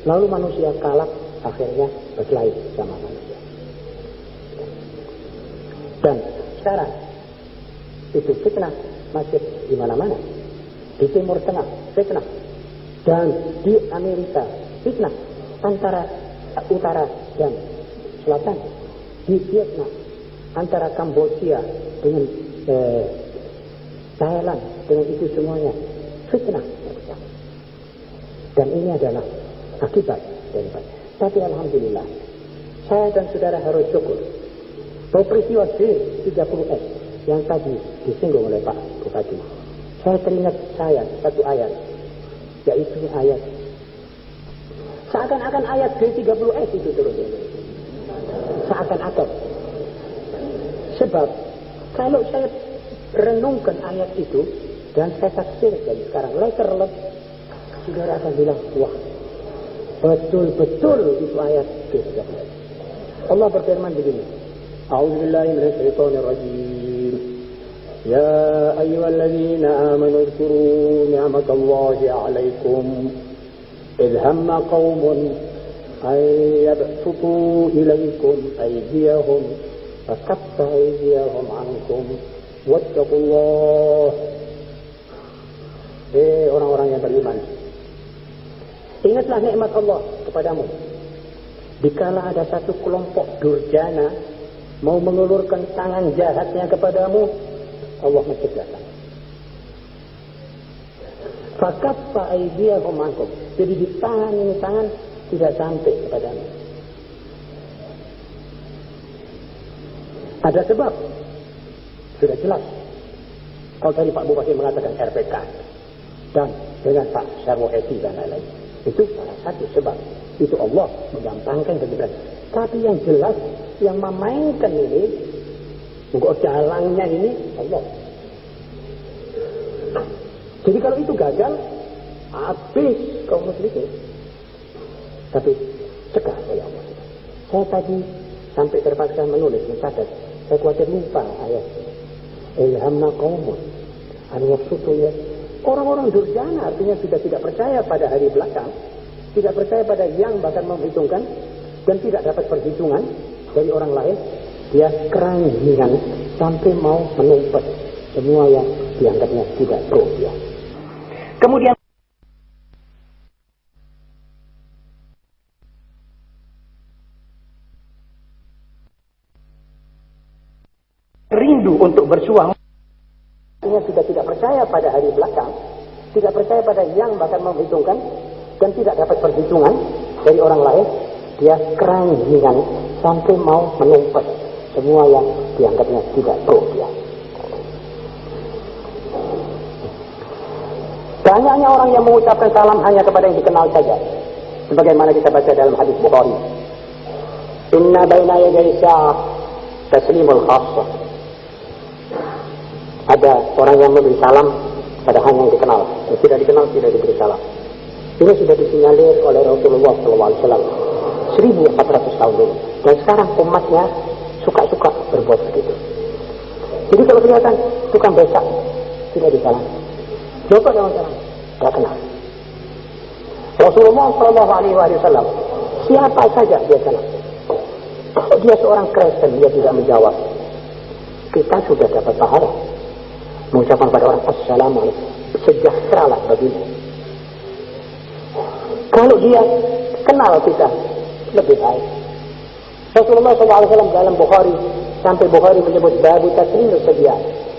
Lalu manusia kalah, akhirnya berkelahi sama manusia. Dan sekarang itu fitnah masih di mana-mana. Di Timur Tengah fitnah, dan di Amerika fitnah antara utara dan selatan. Di Vietnam antara Kamboja dengan Thailand, dengan itu semuanya fitnah. Dan ini adalah akibat daripada. Tapi alhamdulillah, saya dan saudara harus syukur Peristiwa D30S yang tadi disinggung oleh Pak Bupati. Saya teringat satu ayat, yaitu ayat. Seakan-akan ayat D30S itu turun. Seakan-akan. Sebab kalau saya renungkan ayat itu dan saya tafsirkan sekarang letter-let, saudara akan bilang, wah, betul-betul itu ayat D30S. Allah berfirman begini. A'udzubillahi minasyaitonirrajim. Ya ayyuhalladzina amanu dzkuru ni'matallahi 'alaikum idh hamma qaumun ay yabsutu ilaikum aydiyahum fakaffa aydiyahum 'ankum wattaqullah. Orang-orang yang beriman, ingatlah nikmat Allah kepadamu dikala ada satu kelompok durjana mau mengulurkan tangan jahatnya kepadamu, Allah mencegahkan. Fakaffa aydiyahum ankum. Jadi di tangan ini tangan tidak sampai kepadamu. Ada sebab. Sudah jelas. Kalau tadi Pak Bupati mengatakan RPK dan dengan Pak Syarwo Eti dan lain-lain, itu salah satu sebab. Itu Allah menggampangkan kebenaran. Tapi yang jelas, yang memainkan ini, enggak jalangnya ini Allah. Jadi kalau itu gagal, habis kaum muslimin. Tapi cegah oleh Allah. Saya tadi sampai terpaksa menulis, mencatat. Saya khawatir lupa ayatnya. Ilhamna qaumun an yabsutu ya. Orang-orang durjana artinya sudah tidak percaya pada hari belakang, tidak percaya pada yang bahkan memperhitungkan dan tidak dapat perhitungan dari orang lain. Dia keranjingan sampai mau menumpet semua yang dianggapnya tidak pro dia. Kemudian rindu untuk bersuah, artinya sudah tidak percaya pada hari belakang, tidak percaya pada yang bahkan memperhitungkan dan tidak dapat perhitungan dari orang lain. Dia keranjingan sampai mau menumpet semua yang dianggapnya tidak pro dia. Banyaknya orang yang mengucapkan salam hanya kepada yang dikenal saja, sebagaimana kita baca dalam hadis Bukhari. Inna baina yaday sa'ah taslimul khassah. Ada orang yang memberi salam pada hanya yang dikenal, yang tidak dikenal tidak diberi salam. Ini sudah disinyalir oleh Rasulullah SAW 1400 tahun dulu. Dan sekarang umatnya suka-suka berbuat begitu. Jadi kalau kelihatan tukang becak tidak disalam. Coba dengan salam, tidak kenal. Rasulullah SAW siapa saja dia salam. Kalau dia seorang Kristen, dia tidak menjawab, kita sudah dapat pahala. Mengucapkan pada orang assalamualaikum, sejahteralah bagimu. Kalau dia kenal kita, lebih baik. Rasulullah SAW dalam Bukhari, sampai Bukhari menyebut babu taslimul sedia.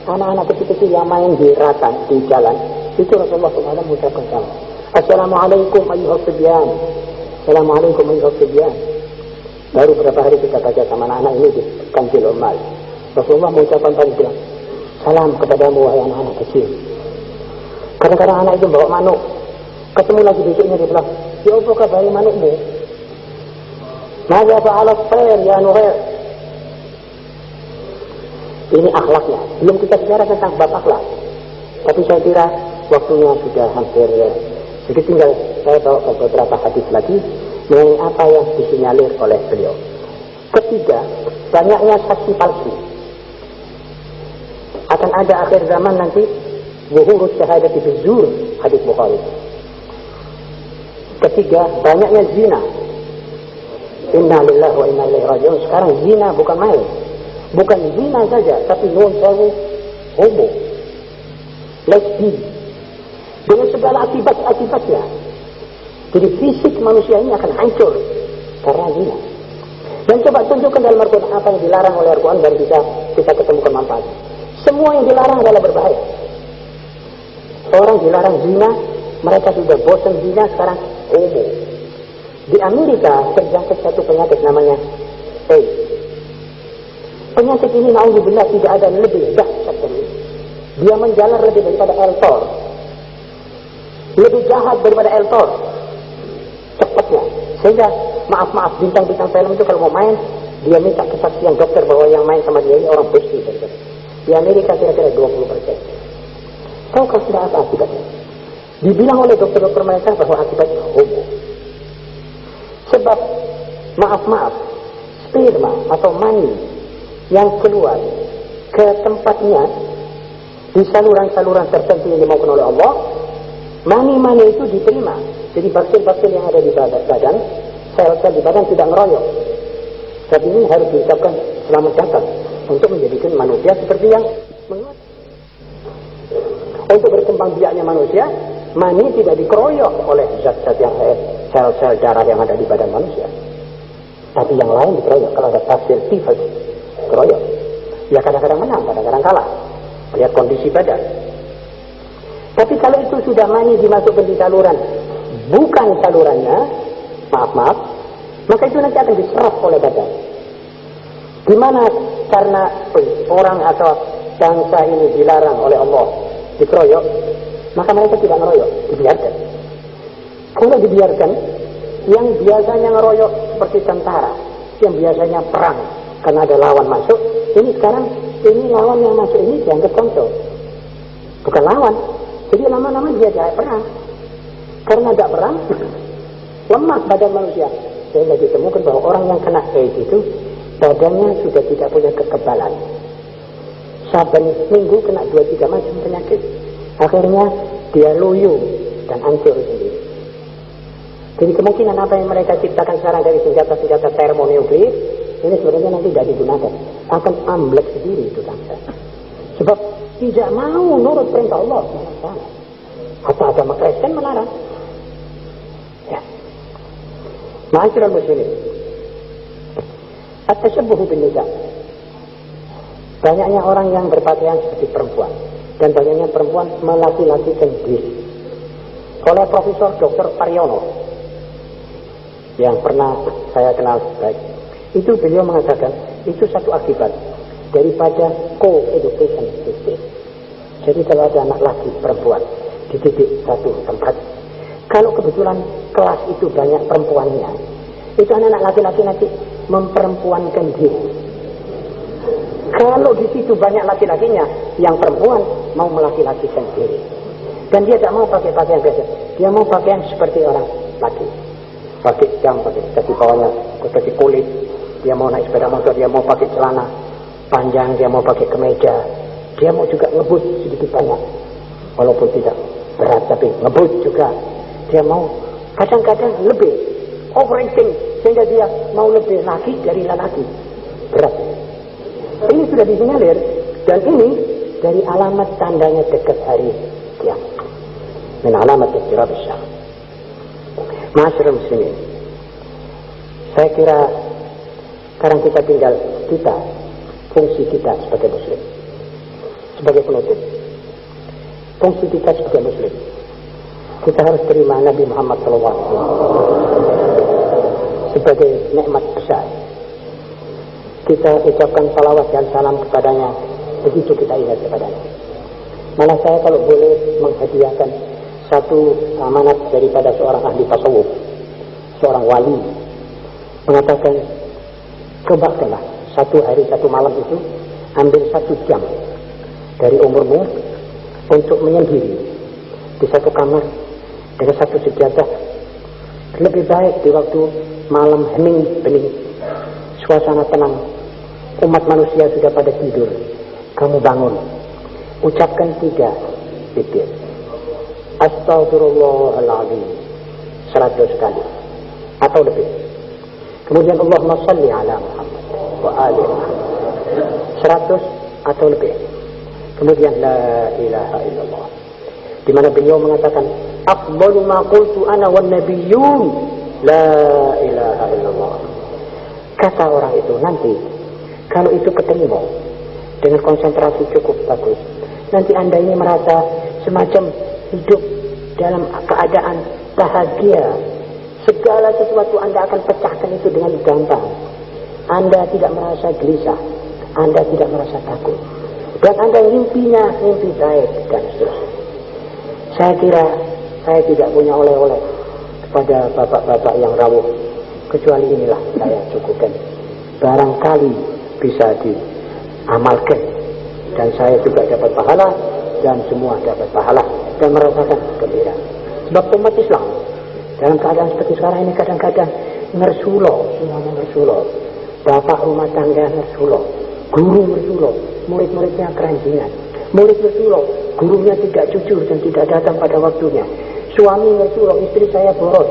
Anak-anak kecil-kecil yang main di ratan, di jalan, itu Rasulullah SAW mengucapkan salam. Assalamualaikum ayyuhas sibyan. Assalamualaikum ayyuhas sibyan. Baru beberapa hari kita baca sama anak-anak ini di Kanjil Umar. Rasulullah mengucapkan pada salam kepadamu wahai anak-anak kecil. Kadang-kadang anak itu bawa manuk, ketemu lagi besoknya dia bilang, ya Allah kabari manukmu. Maka fa'alat khair ya Nuhair. Ini akhlaknya. Belum kita bicara tentang bab akhlak. Tapi saya kira waktunya sudah hampir ya. Jadi tinggal saya bawa beberapa hadis lagi mengenai apa yang disinyalir oleh beliau. Ketiga, banyaknya saksi palsu. Akan ada akhir zaman nanti zuhurus syahadati bizur, hadis Bukhari. Ketiga, banyaknya zina. Inna lillahi wa inna ilaihi raji'un. Sekarang zina bukan main. Bukan zina saja, tapi non sewu, homo, lesbi, dengan segala akibat-akibatnya. Jadi fisik manusia ini akan hancur karena zina. Dan coba tunjukkan dalam Al-Quran apa yang dilarang oleh Al-Quran dan bisa kita ketemukan manfaat. Semua yang dilarang adalah berbahaya. Orang dilarang zina, mereka sudah bosan zina, sekarang homo. Di Amerika terjangkit satu penyakit namanya AIDS. Penyakit ini naudzubillah tidak ada lebih dahsyat dari ini. Dia menjalar lebih daripada Eltor. Lebih jahat daripada Eltor. Cepatnya. Sehingga maaf bintang-bintang film itu kalau mau main, dia minta kesaksian dokter bahwa yang main sama dia ini orang bersih. Di Amerika kira-kira 20%. Tahu kalau sudah apa akibatnya? Dibilang oleh dokter-dokter mereka bahwa akibatnya homo. Sebab maaf, sperma atau mani yang keluar ke tempatnya di saluran-saluran tertentu yang dimaukan oleh Allah, mani-mani itu diterima. Jadi bakteri-bakteri yang ada di badan, sel-sel di badan tidak ngeroyok. Tapi ini harus diucapkan selamat datang untuk menjadikan manusia seperti yang menguat. Untuk berkembang biaknya manusia, mani tidak dikeroyok oleh zat-zat yang sel-sel darah yang ada di badan manusia. Tapi yang lain dikeroyok. Kalau ada pasien tifus, keroyok. Ya kadang-kadang menang, kadang-kadang kalah. Lihat kondisi badan. Tapi kalau itu sudah mani dimasukkan di saluran, bukan salurannya, maaf, maka itu nanti akan diserap oleh badan. Dimana karena orang atau bangsa ini dilarang oleh Allah dikeroyok, maka mereka tidak ngeroyok, dibiarkan. Kalau dibiarkan, yang biasanya ngeroyok seperti tentara, yang biasanya perang karena ada lawan masuk, ini sekarang ini lawan yang masuk ini dianggap konsol, bukan lawan. Jadi lama-lama dia tidak perang. Karena tidak perang, lemah badan manusia. Sehingga ditemukan bahwa orang yang kena AIDS itu badannya sudah tidak punya kekebalan. Saben minggu kena 2-3 macam penyakit. Akhirnya dia loyo dan hancur sendiri. Jadi kemungkinan apa yang mereka ciptakan sekarang dari senjata-senjata termonuklir ini sebenarnya nanti tidak digunakan, akan amblek sendiri itu bangsa. Sebab tidak mau nurut perintah Allah. Atau agama Kristen melarang. Ya. Ma'asyiral muslimin, at-tashabbuh bin nisa. Banyaknya orang yang berpakaian seperti perempuan, dan banyaknya perempuan melaki-lakikan diri. Oleh Profesor Dr. Paryono yang pernah saya kenal baik, itu beliau mengatakan itu satu akibat daripada co-education system. Jadi kalau ada anak laki perempuan dididik satu tempat, kalau kebetulan kelas itu banyak perempuannya, itu anak-anak laki-laki nanti memperempuankan diri. Kalau di situ banyak laki-lakinya, yang perempuan mau melaki-lakikan diri. Dan dia tidak mau pakai pakaian biasa, dia mau pakaian seperti orang laki. Pakai jam, pakai kaki bawahnya, kaki kulit. Dia mau naik sepeda motor, dia mau pakai celana panjang, dia mau pakai kemeja. Dia mau juga ngebut sedikit banyak, walaupun tidak berat tapi ngebut juga. Dia mau kadang-kadang lebih overacting sehingga dia mau lebih laki dari lelaki. Berat. Ini sudah disinyalir dan ini dari alamat tandanya dekat hari kiamat. Min alamat istirab syah. Ma'asyiral muslimin, saya kira sekarang kita tinggal fungsi kita sebagai muslim, sebagai penutup. Fungsi kita sebagai muslim, kita harus terima Nabi Muhammad SAW sebagai nikmat besar. Kita ucapkan salawat dan salam kepadanya begitu kita ingat kepadanya. Malah saya kalau boleh menghadiahkan satu amanat daripada seorang ahli tasawuf, seorang wali, mengatakan cobakanlah satu hari satu malam itu ambil 1 jam dari umurmu untuk menyendiri di satu kamar dengan satu sejadah. Lebih baik di waktu malam hening bening, suasana tenang, umat manusia sudah pada tidur, kamu bangun, ucapkan 3 zikir. Astaghfirullahaladzim 100 kali atau lebih. Kemudian Allahumma salli ala Muhammad wa ali Muhammad 100 atau lebih. Kemudian la ilaha illallah, di mana beliau mengatakan afdalu ma qultu ana wan nabiyyun la ilaha illallah. Kata orang itu nanti kalau itu keterima dengan konsentrasi cukup bagus, nanti Anda ini merasa semacam hidup dalam keadaan bahagia. Segala sesuatu Anda akan pecahkan itu dengan gampang. Anda tidak merasa gelisah, Anda tidak merasa takut. Dan Anda mimpinya mimpi baik dan seterusnya. Saya kira saya tidak punya oleh-oleh kepada bapak-bapak yang rawuh. Kecuali inilah saya cukupkan. Barangkali bisa diamalkan. Dan saya juga dapat pahala. Dan semua dapat pahala. Dan merasakan gembira. Sebab umat Islam dalam keadaan seperti sekarang ini kadang-kadang ngersulo. Semuanya ngersulo. Bapak rumah tangga ngersulo. Guru ngersulo. Murid-muridnya keranjingan. Murid ngersulo. Gurunya tidak jujur dan tidak datang pada waktunya. Suami ngersulo. Istri saya boros.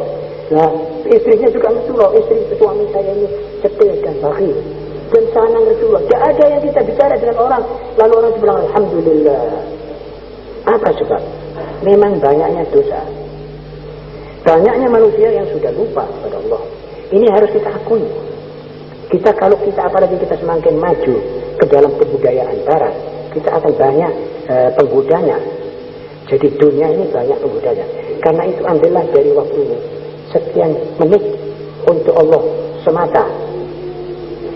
Nah, istrinya juga ngersulo. Istri suami saya ini cetil dan bakhil. Dan sana ngersulo. Tidak ada yang kita bicara dengan orang. Lalu orang bilang alhamdulillah. Apa sebab? Memang banyaknya dosa. Banyaknya manusia yang sudah lupa kepada Allah. Ini harus kita akui. Kalau kita apalagi kita semakin maju ke dalam kebudayaan barat, kita akan banyak penggodanya. Jadi dunia ini banyak penggodanya. Karena itu ambillah dari waktumu sekian menit untuk Allah semata.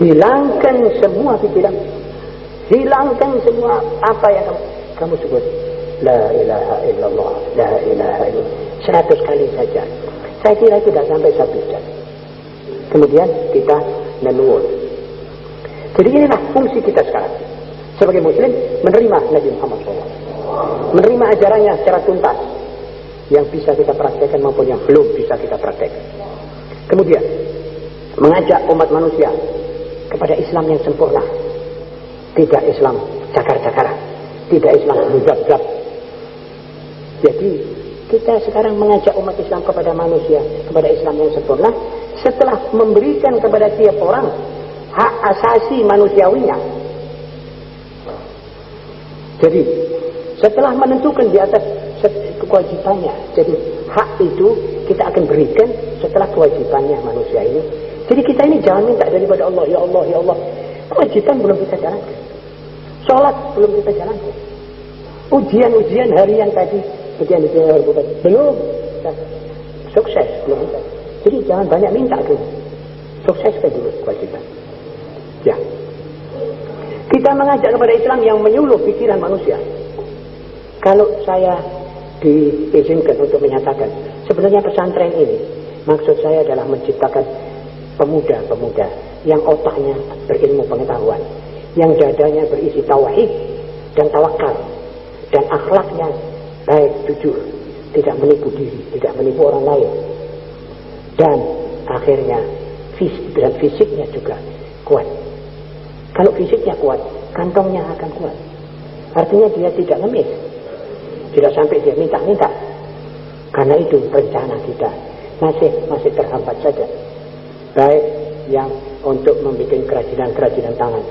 Hilangkan semua pikiran. Hilangkan semua apa yang kamu sebut. La ilaha illallah, la ilaha illallah. 100 kali saja. Saya kira tidak sampai 1 jam. Kemudian kita leluhur. Jadi inilah fungsi kita sekarang. Sebagai muslim, menerima Nabi Muhammad SAW. Menerima ajarannya secara tuntas. Yang bisa kita praktekkan maupun yang belum bisa kita praktekkan. Kemudian, mengajak umat manusia kepada Islam yang sempurna. Tidak Islam cakar-cakaran. Tidak Islam berjab-jab. Jadi, kita sekarang mengajak umat Islam kepada manusia, kepada Islam yang sempurna, setelah memberikan kepada tiap orang hak asasi manusiawinya. Jadi, setelah menentukan di atas kewajibannya, jadi hak itu kita akan berikan setelah kewajibannya manusia ini. Jadi kita ini jangan minta daripada Allah, ya Allah, ya Allah. Kewajiban belum kita jalankan. Sholat belum kita jalankan. Ujian-ujian harian tadi, ujian-ujian belum sukses, belum bisa. Jadi jangan banyak minta dulu. Sukseskan dulu kewajiban. Ya. Kita mengajak kepada Islam yang menyuluh pikiran manusia. Kalau saya diizinkan untuk menyatakan, sebenarnya pesantren ini, maksud saya adalah menciptakan pemuda-pemuda yang otaknya berilmu pengetahuan, yang dadanya berisi tauhid dan tawakal, dan akhlaknya baik, jujur, tidak menipu diri, tidak menipu orang lain, dan akhirnya fisiknya juga kuat. Kalau fisiknya kuat, kantongnya akan kuat. Artinya dia tidak ngemis, tidak sampai dia minta-minta. Karena itu rencana kita masih terhambat saja. Baik yang untuk membuat kerajinan tangan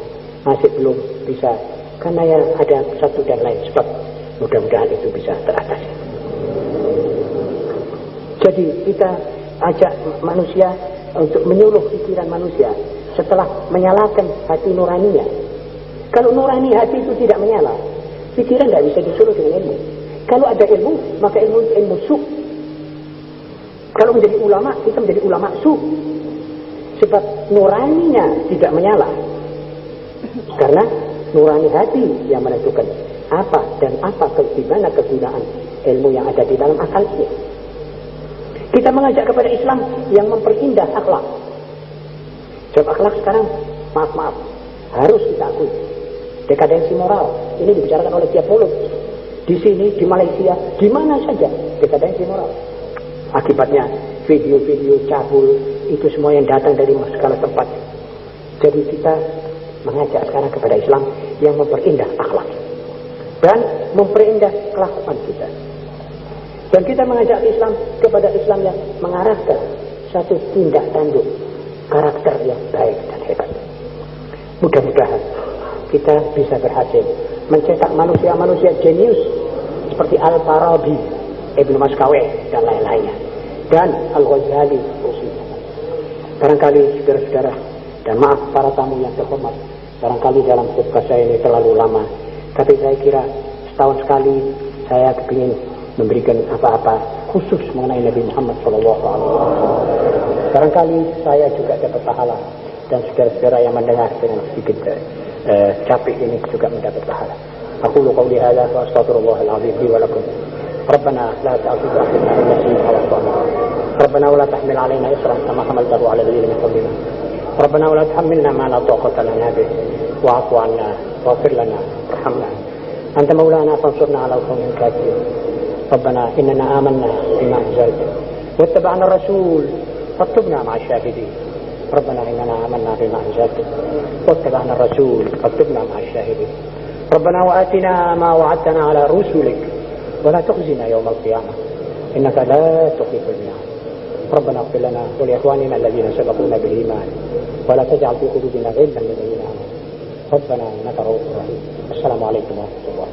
masih belum bisa, karena ya ada satu dan lain sebab. Mudah-mudahan itu bisa teratasi. Jadi kita ajak manusia untuk menyuluh pikiran manusia setelah menyalakan hati nuraninya. Kalau nurani hati itu tidak menyala, pikiran tidak bisa disuruh dengan ilmu. Kalau ada ilmu, maka ilmu su. Kalau menjadi ulama, kita menjadi ulama su. Sebab nuraninya tidak menyala. Karena nurani hati yang menentukan apa dan di mana kegunaan ilmu yang ada di dalam akal ini. Kita mengajak kepada Islam yang memperindah akhlak. Sebab akhlak sekarang, maaf, harus kita akui, dekadensi moral. Ini dibicarakan oleh tiap mulut. Di sini, di Malaysia, di mana saja dekadensi moral. Akibatnya video-video cabul itu semua yang datang dari segala tempat. Jadi kita mengajak sekarang kepada Islam yang memperindah akhlak dan memperindah kelakuan kita. Dan kita mengajak Islam kepada Islam yang mengarahkan satu tindak tanduk karakter yang baik dan hebat. Mudah-mudahan kita bisa berhasil mencetak manusia-manusia jenius seperti Al-Farabi, Ibnu Maskaweh dan lain-lainnya, dan Al-Ghazali. Barangkali saudara-saudara dan maaf para tamu yang terhormat, barangkali dalam khutbah saya ini terlalu lama, tapi saya kira setahun sekali saya ingin memberikan apa-apa khusus mengenai Nabi Muhammad SAW. Barangkali saya juga dapat pahala dan saudara-saudara yang mendengar dengan sedikit capek ini juga mendapat pahala. Aqulu qawli hadza wa astaghfirullahal azim li wa lakum. Rabbana la tu'akhidhna in nasina aw akhtana. Rabbana wa la tahmil 'alaina isran kama hamaltahu 'ala alladhina min qablina. Rabbana wa la tuhammilna ma la taqata lana bih. Wa'fu 'anna waghfir lana warhamna. Anta maulana fansurna 'ala al-qawmil kafirin. Rabbana innana amanna bima anzalta wattaba'na ar-rasul faktubna ma'a ash-shahidin. ربنا إننا آمنا بما أنزلت واتبعنا الرسول فاكتبنا مع الشاهدين. ربنا وآتنا ما وعدتنا على رسلك ولا تخزنا يوم القيامة إنك لا تخلف الميعاد. ربنا اغفر لنا ولإخواننا الذين سبقونا بالإيمان ولا تجعل في قلوبنا غلا للذين آمنوا ربنا إنك رؤوف رحيم. السلام عليكم ورحمة الله.